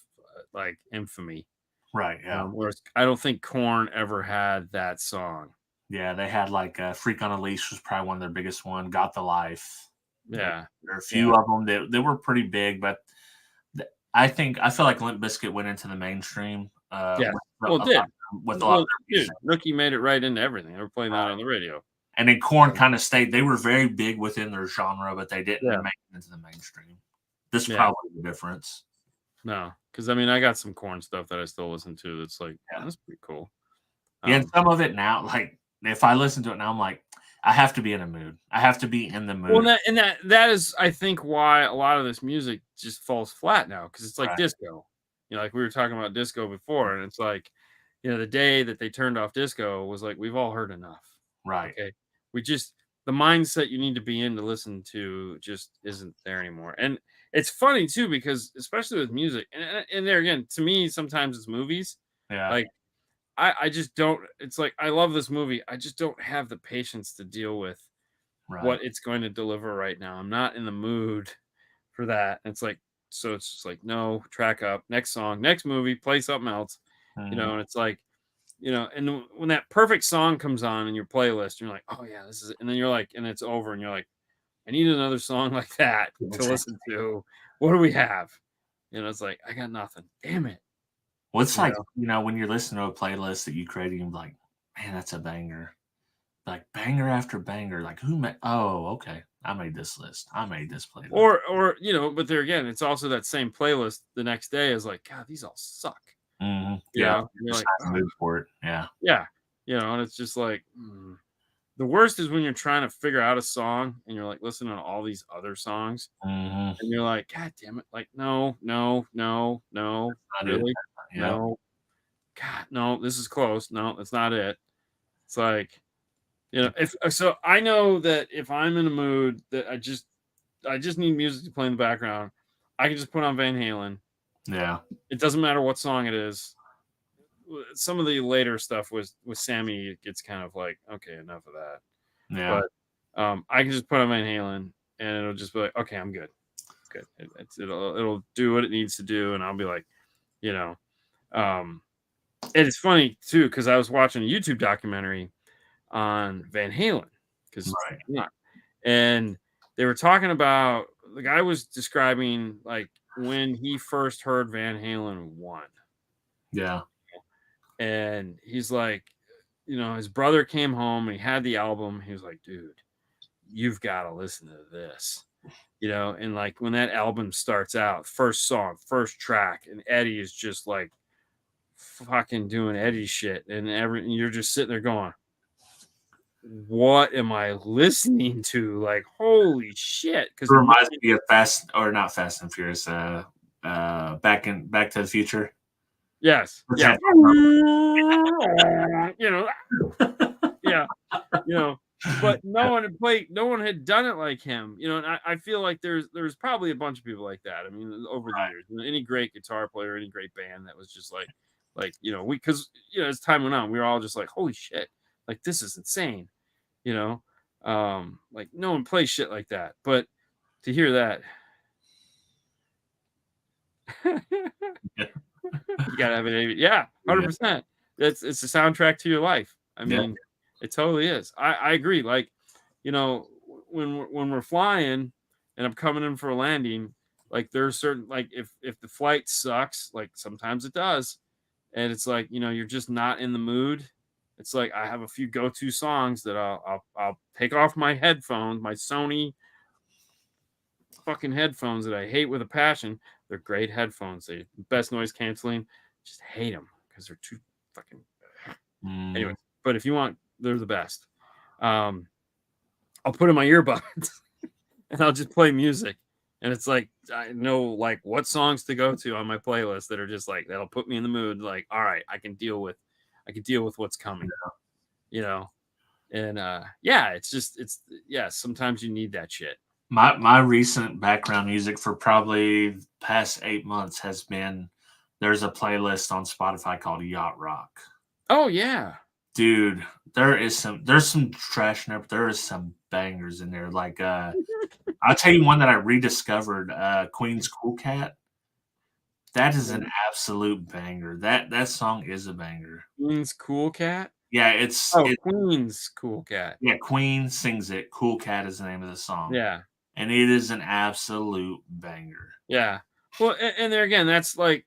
like infamy. Right. Yeah. Whereas I don't think Korn ever had that song. Yeah, they had like Freak on a Leash was probably one of their biggest one. Got the Life. Yeah. There are a few of them that were pretty big, but I feel like Limp Bizkit went into the mainstream. It did. Nookie made it right into everything. They were playing that on the radio. And then Korn kind of stayed. They were very big within their genre, but they didn't make it into the mainstream. This is probably the difference. No, because I mean, I got some Korn stuff that I still listen to. That's like, that's pretty cool. And some of it now, like if I listen to it now, I'm like, I have to be in a mood. I have to be in the mood. Well, that is, I think, why a lot of this music just falls flat now, because it's like disco. Like we were talking about disco before, and it's like, the day that they turned off disco was like, we've all heard enough. Right. Okay. The mindset you need to be in to listen to just isn't there anymore. And it's funny too, because especially with music, and there again, to me, sometimes it's movies. Yeah. Like I just don't, it's like, I love this movie. I just don't have the patience to deal with what it's going to deliver right now. I'm not in the mood for that. And it's like, so it's just like, no, track up, next song, next movie, play something else, and it's like, and when that perfect song comes on in your playlist, you're like, oh yeah, this is it. And then you're like, and it's over, and you're like, I need another song like that to listen to. What do we have? It's like, I got nothing. Damn it. Well, it's like, when you're listening to a playlist that you created, you're like, man, that's a banger. Like banger after banger. Like who made, okay. I made this list. I made this playlist. Or but there again, it's also that same playlist the next day is like, God, these all suck. Mm-hmm. You're like, mood for it. Yeah. Yeah. And it's just like, the worst is when you're trying to figure out a song and you're like listening to all these other songs, and you're like, God damn it. Like, no, really? No. God, no, this is close. No, that's not it. It's like, so I know that if I'm in a mood that I just need music to play in the background, I can just put on Van Halen. Yeah. It doesn't matter what song it is. Some of the later stuff with Sammy, it gets kind of like, okay, enough of that. Yeah. But I can just put on Van Halen and it'll just be like, okay, I'm good. Good. It'll do what it needs to do. And I'll be like, and it's funny too, because I was watching a YouTube documentary on Van Halen, and they were talking about, the guy was describing like when he first heard Van Halen 1. Yeah. And he's like, his brother came home and he had the album. He was like, dude, you've got to listen to this, and like when that album starts out, first song, first track, and Eddie is just like fucking doing Eddie shit, and you're just sitting there going, what am I listening to? Like, holy shit. Because it reminds me of not Fast and Furious, Back to the Future. Yes. Yeah. But no one had done it like him, and I feel like there's probably a bunch of people like that. I mean, over the years, any great guitar player, any great band that was just like, Like, because as time went on, we were all just like, holy shit, like this is insane, like no one plays shit like that. But to hear that, Yeah. you gotta have it. Yeah, 100%. It's the soundtrack to your life. I mean, it totally is. I agree. Like, when we're flying and I'm coming in for a landing, like there's certain, like if the flight sucks, like sometimes it does, and it's like you're just not in the mood. It's like I have a few go-to songs that I'll take off my headphones, my Sony fucking headphones that I hate with a passion. They're great headphones. They best noise canceling. Just hate them because they're too fucking. Anyway, but if you want, they're the best. I'll put in my earbuds and I'll just play music. And it's like I know like what songs to go to on my playlist that are just like that'll put me in the mood. Like, all right, I can deal with what's coming. And sometimes you need that shit. My recent background music for probably the past 8 months has been, there's a playlist on Spotify called Yacht Rock. Oh yeah, dude, there's some trash in there, but there is some bangers in there. Like I'll tell you one that I rediscovered, Queen's Cool Cat. That is an absolute banger. That song is a banger. Queen's Cool Cat. Yeah, Queen's Cool Cat. Yeah, Queen sings it. Cool Cat is the name of the song. Yeah. And it is an absolute banger. Yeah. Well, and there again, that's like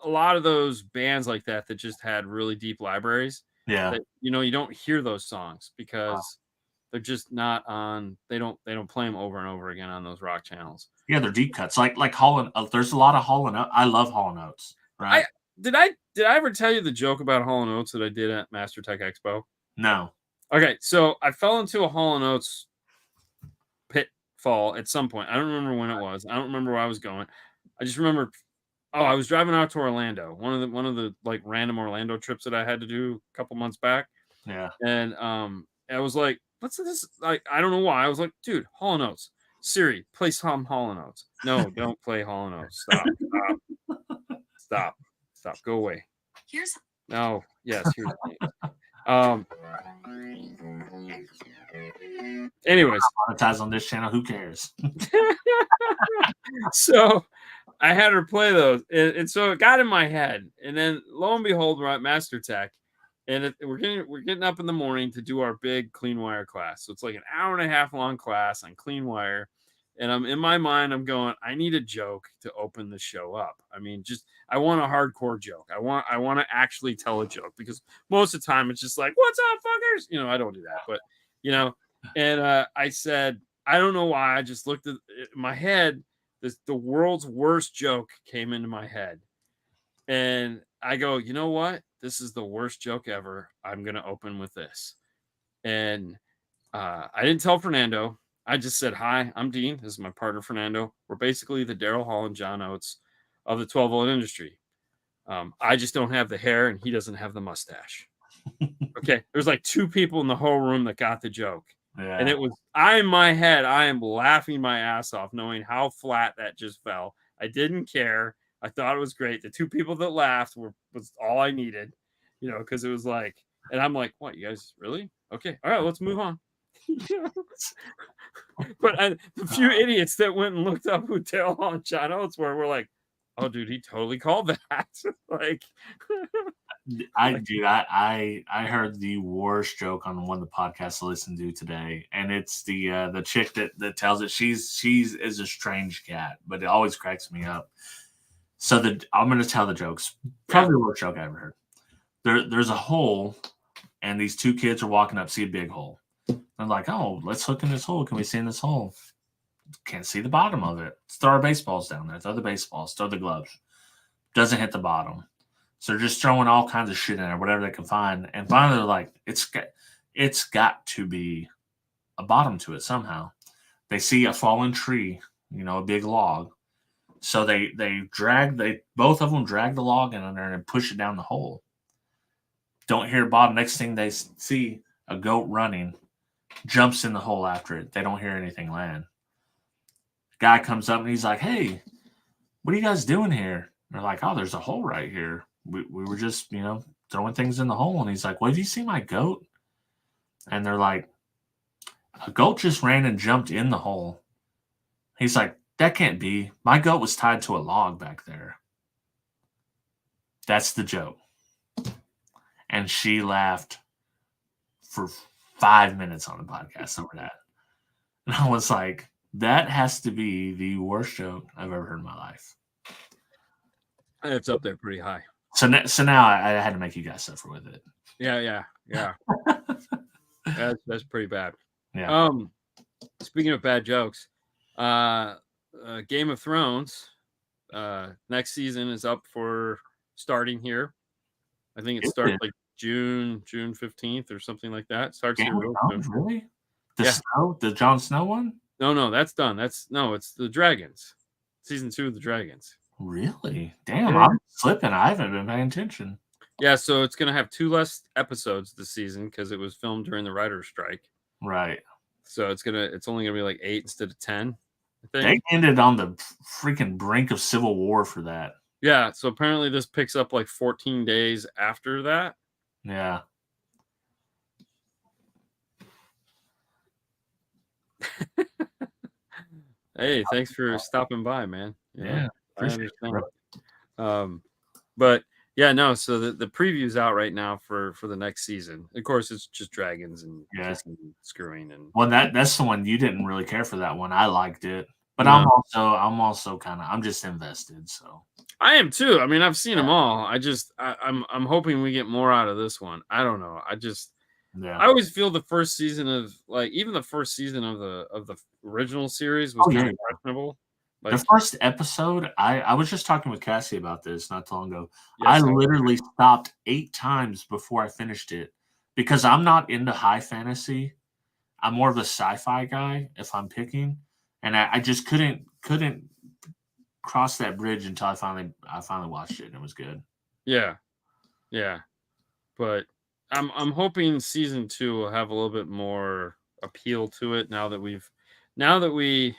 a lot of those bands like that just had really deep libraries. Yeah. That, you don't hear those songs because they're just not on. They don't play them over and over again on those rock channels. Yeah, they're deep cuts. Like Hall & there's a lot of Hall & Oates. I love Hall & Oates. Right? Did I ever tell you the joke about Hall & Oates that I did at Master Tech Expo? No. Okay, so I fell into a Hall & Oates pitfall at some point. I don't remember when it was. I don't remember where I was going. I just remember, I was driving out to Orlando. One of the like random Orlando trips that I had to do a couple months back. Yeah. And I was like, what's this? Like, I don't know why. I was like, dude, Hall & Oates. Siri, play some Hall & Oates. No, don't play Hall & Oates. Stop. Go away. Here's anyways, monetize on this channel. Who cares? So I had her play those, and so it got in my head. And then lo and behold, we're at Master Tech, and we're getting up in the morning to do our big clean wire class. So it's like an hour and a half long class on clean wire. And I'm in my mind, I'm going, I need a joke to open the show up. I mean, I want a hardcore joke. I want to actually tell a joke, because most of the time it's just like, what's up, fuckers? I don't do that, but and I said, I don't know why. I just looked at my head. The world's worst joke came into my head. And I go, you know what? This is the worst joke ever. I'm going to open with this. And I didn't tell Fernando. I just said, hi, I'm Dean. This is my partner, Fernando. We're basically the Daryl Hall and John Oates of the 12-volt industry. I just don't have the hair, and he doesn't have the mustache. Okay. There's like 2 people in the whole room that got the joke. Yeah. And it was, in my head, I am laughing my ass off, knowing how flat that just fell. I didn't care. I thought it was great. The 2 people that laughed was all I needed, because it was like, and I'm like, what, you guys really? Okay. All right, let's move on. But the few idiots that went and looked up who Daryl Hall and John Oates were like, oh, dude, he totally called that. Like, I heard the worst joke on one of the podcasts I listened to today, and it's the chick that tells it she is a strange cat, but it always cracks me up. So I'm going to tell the jokes. Probably the worst joke I ever heard. There's a hole, and these 2 kids are walking up, see a big hole. They're like, oh, let's hook in this hole. Can we see in this hole? Can't see the bottom of it. Let's throw our baseballs down there. Throw the baseballs. Throw the gloves. Doesn't hit the bottom. So they're just throwing all kinds of shit in there, whatever they can find. And finally, they're like, it's got to be a bottom to it somehow. They see a fallen tree, a big log. So both of them drag the log in there and push it down the hole. Don't hear a bottom. Next thing they see, a goat running, jumps in the hole after it. They don't hear anything land. Guy comes up and he's like, hey, what are you guys doing here? And they're like, oh, there's a hole right here. we were just, throwing things in the hole. And he's like, well, have you seen my goat? And they're like, a goat just ran and jumped in the hole. He's like, that can't be. My goat was tied to a log back there. That's the joke. And she laughed for 5 minutes on the podcast over that. And I was like, that has to be the worst joke I've ever heard in my life. It's up there pretty high. So now I had to make you guys suffer with it. Yeah. That's pretty bad. Yeah. Speaking of bad jokes, Game of Thrones, next season is up for starting here. I think it starts like June 15th or something like that. Starts Game here of Thrones, really? The Jon Snow one? No, that's done. It's the Dragons. Season 2 of the Dragons. Really? Damn, I'm slipping. I haven't been paying attention. Yeah, so it's gonna have 2 less episodes this season because it was filmed during the writer's strike. Right. So it's only gonna be like 8 instead of 10. I They think. ended on the freaking brink of civil war for that. Yeah, so apparently this picks up like 14 days after that. Yeah. Hey, thanks for stopping by, man. Yeah, I understand. But yeah, no. So the preview's out right now for the next season. Of course, it's just dragons and kissing and screwing and. Well, that's the one you didn't really care for. That one I liked it, but No. I'm also I'm just invested. So I am too. I mean, I've seen them all. I'm hoping we get more out of this one. I don't know. I always feel the first season of even the first season of the original series was kind of questionable. Like, the first episode, I was just talking with Cassie about this not too long ago. I literally stopped 8 times before I finished it because I'm not into high fantasy. I'm more of a sci-fi guy if I'm picking, and I just couldn't cross that bridge until I finally watched it and it was good. Yeah, but I'm hoping season 2 will have a little bit more appeal to it now that we he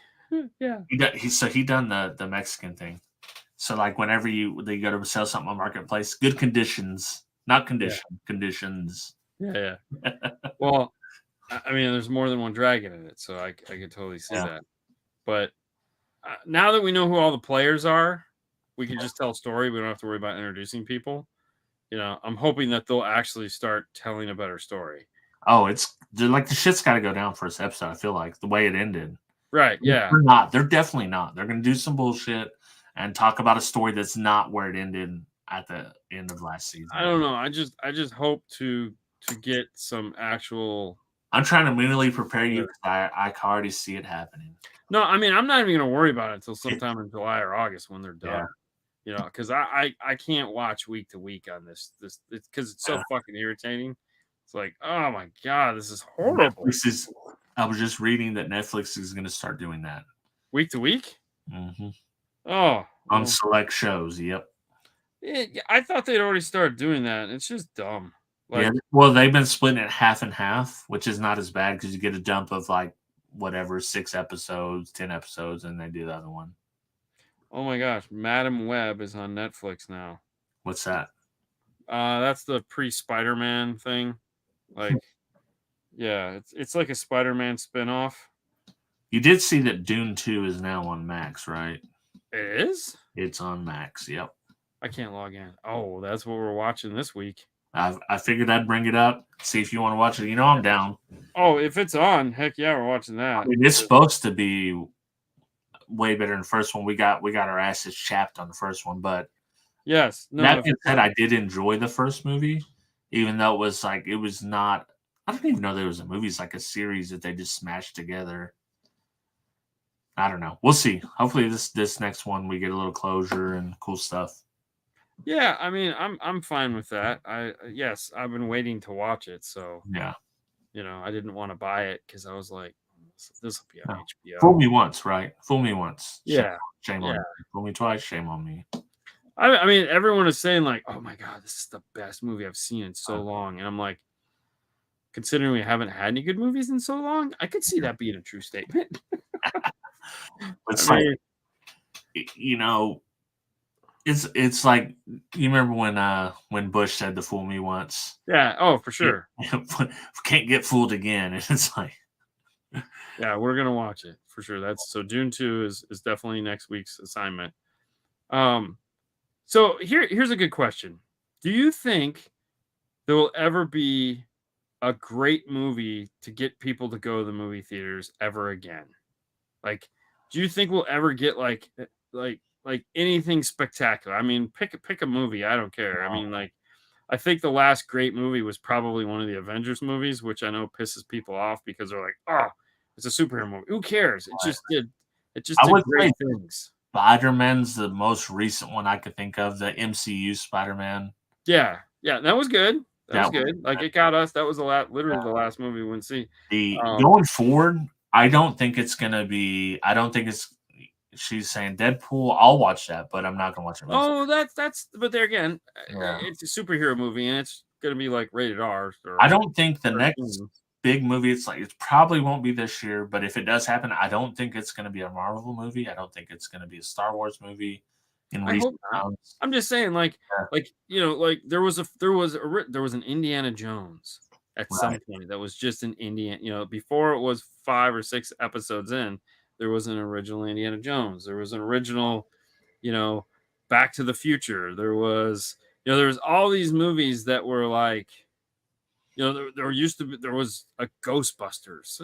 done the Mexican thing. So like whenever they go to sell something on marketplace, good conditions, not conditions. Yeah. Well, I mean, there's more than one dragon in it, so I could totally see that. But now that we know who all the players are, we can just tell a story. We don't have to worry about introducing people. I'm hoping that they'll actually start telling a better story. Oh, the shit's got to go down first episode. I feel like the way it ended. Right. Yeah. They're not. They're definitely not. They're going to do some bullshit and talk about a story that's not where it ended at the end of last season. I don't know. I just hope to get some actual. I'm trying to mentally prepare you because I can already see it happening. No, I mean I'm not even going to worry about it until sometime in July or August when they're done. Yeah. Because I can't watch week to week on this. It's because it's so fucking irritating. It's like, oh my god, this is horrible. I was just reading that Netflix is going to start doing that week to week. Mm-hmm. Oh, on select shows. Yep. Yeah, I thought they'd already started doing that. It's just dumb. Well, they've been splitting it half and half, which is not as bad because you get a dump of 6 episodes, 10 episodes, and they do the other one. Oh my gosh, Madam Web is on Netflix now. What's that? That's the pre-Spider-Man thing. It's like a Spider-Man spinoff. You did see that Dune 2 is now on Max, right? It is? It's on Max, yep. I can't log in. Oh, that's what we're watching this week. I figured I'd bring it up, see if you want to watch it. I'm down. Oh, if it's on, heck yeah, we're watching that. I mean, it's supposed to be way better than the first one. We got our asses chapped on the first one, but yes. No, that being said, I did enjoy the first movie, even though it was not. I don't even know there was a movie. It's like a series that they just smashed together. I don't know. We'll see. Hopefully, this next one we get a little closure and cool stuff. Yeah, I mean, I'm fine with that. I've been waiting to watch it, so yeah, I didn't want to buy it because I was like, this will be on HBO. Fool me once, right? Fool me once. Yeah, shame on me. Fool me twice. Shame on me. I mean, everyone is saying oh my god, this is the best movie I've seen in so long, and I'm like, considering we haven't had any good movies in so long, I could see that being a true statement. It's It's like you remember when Bush said to fool me once. Yeah. Oh, for sure. Can't get fooled again. And it's like Yeah, we're gonna watch it for sure. That's so Dune 2 is definitely next week's assignment. Um, so here's a good question. Do you think there will ever be a great movie to get people to go to the movie theaters ever again? Like, do you think we'll ever get like anything spectacular? I mean, pick a movie. I don't care. I mean, like, I think the last great movie was probably one of the Avengers movies, which I know pisses people off because they're like, "Oh, it's a superhero movie. Who cares? It just I did would great say things." Spider-Man's the most recent one I could think of. The MCU Spider-Man. Yeah, yeah, that was good. That was That was good. Like it got us. That was literally the last movie we went to see. the going forward. I don't think it's gonna be. I don't think it's. She's saying Deadpool. I'll watch that, but I'm not gonna watch it. Oh, that's. But there again, Yeah. it's a superhero movie, and it's gonna be like rated R. I don't think the next 13. big movie. It's like it probably won't be this year, but if it does happen, I don't think it's gonna be a Marvel movie. I don't think it's gonna be a Star Wars movie. In I recent hope not. times. I'm just saying, like, Yeah. like there was an Indiana Jones at some Right. point that was just an Indiana. Before it was 5 or 6 episodes in, there was an original Indiana Jones. There was an original, you know, Back to the Future. There was all these movies that were like, there was a Ghostbusters.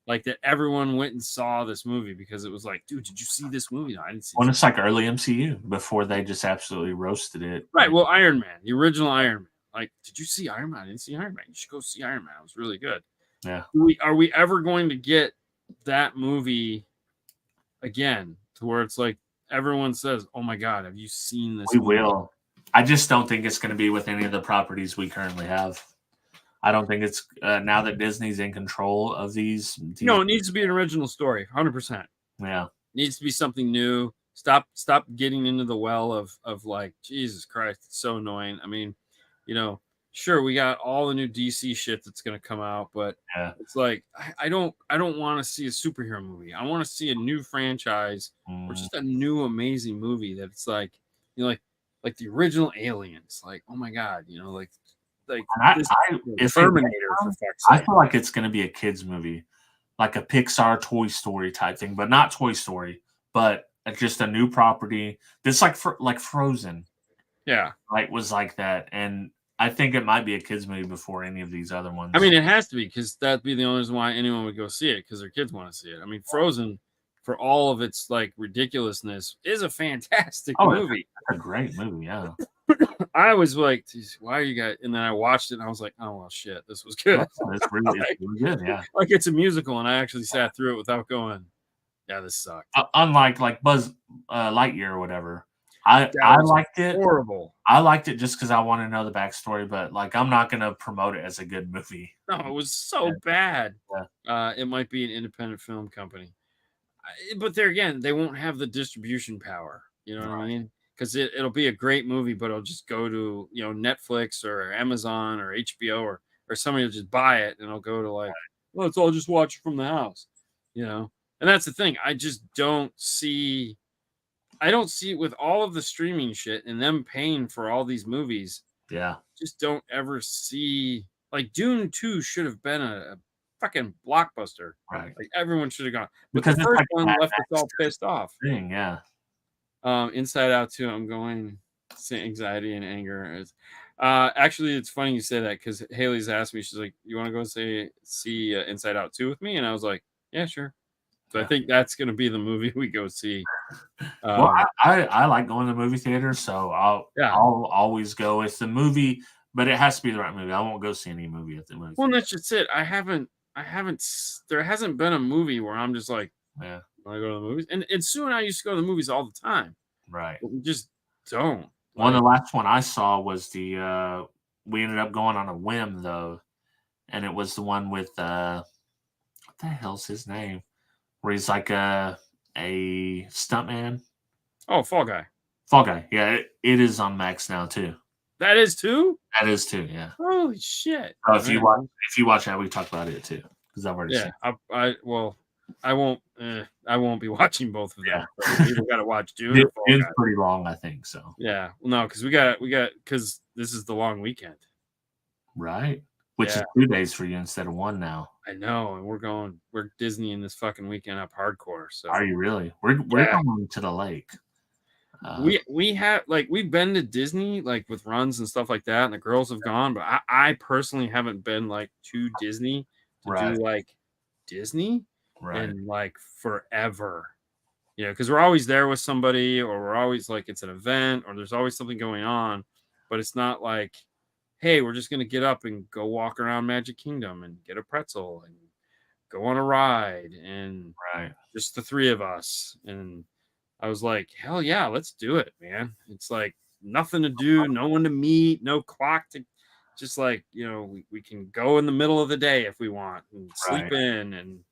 Like that everyone went and saw this movie because it was like, dude, did you see this movie? No, I didn't see When it. it's like early MCU before they just absolutely roasted it. Right. Well, Iron Man, the original Iron Man. Like, did you see Iron Man? I didn't see Iron Man. You should go see Iron Man. It was really good. Yeah. Are we ever going to get that movie again to where it's like everyone says, "Oh my God, have you seen this We movie?" will. I just don't think it's going to be with any of the properties we currently have. I don't think it's now that Disney's in control of these. No, it needs to be an original story, 100%. Yeah. It needs to be something new. Stop getting into the well of like, Jesus Christ, it's so annoying. I mean, sure, we got all the new DC shit that's gonna come out, but Yeah. it's like I don't want to see a superhero movie. I want to see a new franchise or just a new amazing movie that's like, like the original Aliens. Like, oh my God, If Terminator, for fuck's I sake. feel like it's going to be a kids movie, like a Pixar Toy Story type thing, but not Toy Story, but just a new property. This like Frozen, Yeah. like was like that, and I think it might be a kids movie before any of these other ones. I mean, it has to be because that'd be the only reason why anyone would go see it because their kids want to see it. I mean, Frozen, for all of its like ridiculousness, is a fantastic movie. It's a great movie, yeah. I was like, why are you guys? And then I watched it and I was like, oh well, shit, this was good. It's really good, yeah. Like it's a musical, and I actually sat through it without going, yeah, this sucked. Unlike like Buzz Lightyear or whatever, I liked it. Horrible. I liked it just because I want to know the backstory, but like I'm not gonna promote it as a good movie. No, it was so bad. Yeah. It might be an independent film company, but there again, they won't have the distribution power. You know what I mean? Because it'll be a great movie, but it'll just go to Netflix or Amazon or HBO or somebody will just buy it and it'll go to like, well, let's all just watch it from the house, And that's the thing. I just don't see. I don't see it with all of the streaming shit and them paying for all these movies. Yeah. Just don't ever see like Dune 2 should have been a fucking blockbuster. Right. Like everyone should have gone. But Because the it's first like one left us all pissed off. Thing, yeah. Inside Out 2, I'm going anxiety and anger. Actually, it's funny you say that because Haley's asked me, she's like, you want to go see Inside Out 2 with me? And I was like, yeah, sure. So I think that's going to be the movie we go see. Well, I like going to the movie theater, so I'll always go. It's the movie, but it has to be the right movie. I won't go see any movie at the movie. Well, that's just it. There hasn't been a movie where I'm just like, yeah, I go to the movies. And Sue and I used to go to the movies all the time. Right. But we just don't. One of the last one I saw was the we ended up going on a whim though, and it was the one with what the hell's his name? Where he's like a stuntman. Oh, Fall Guy. Fall Guy. Yeah, it is on Max now too. That is too? That is too, yeah. Holy shit. So if you watch that, we talk about it too. Because I've already seen it. Well, I won't be watching both of them. Yeah. We either got to watch Dune or Fall Dune's Guys. pretty long, I think. So Yeah, well, no, because we got because this is the long weekend. right, which is Yeah. 2 days for you instead of 1 now. I know, and we're Disneying this fucking weekend up hardcore. So Are you really? We're yeah, going to the lake. we have like we've been to Disney like with runs and stuff like that, and the girls have gone, but I personally haven't been like to Disney to do Right. like Disney Right. in like forever. Yeah, because we're always there with somebody, or we're always like it's an event, or there's always something going on, but it's not like, hey, we're just gonna get up and go walk around Magic Kingdom and get a pretzel and go on a ride and Right. just the three of us. And I was like, hell yeah, let's do it, man. It's like nothing to do, no one to meet, no clock to just like, we can go in the middle of the day if we want and sleep Right. in and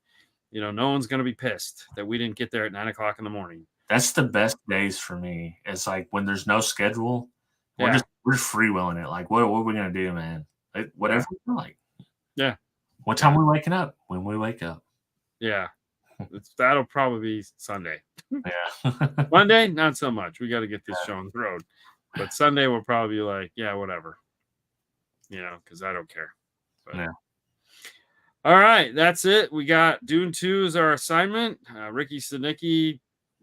no one's gonna be pissed that we didn't get there at 9 o'clock in the morning. That's the best days for me. It's like when there's no schedule, Yeah. we're freewheeling it. Like, what are we gonna do, man? Like, whatever we feel like. Yeah. What time we waking up? When we wake up. Yeah. That'll probably be Sunday. Yeah. Monday, not so much. We got to get this show on the road. But Sunday we'll probably be like, yeah, whatever. Because I don't care. But, Yeah. All right, that's it. We got Dune 2 is our assignment. Ricky Stanicky,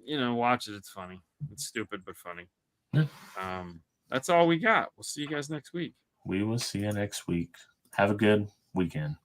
watch it. It's funny. It's stupid but funny. Yeah. That's all we got. We'll see you guys next week. We will see you next week. Have a good weekend.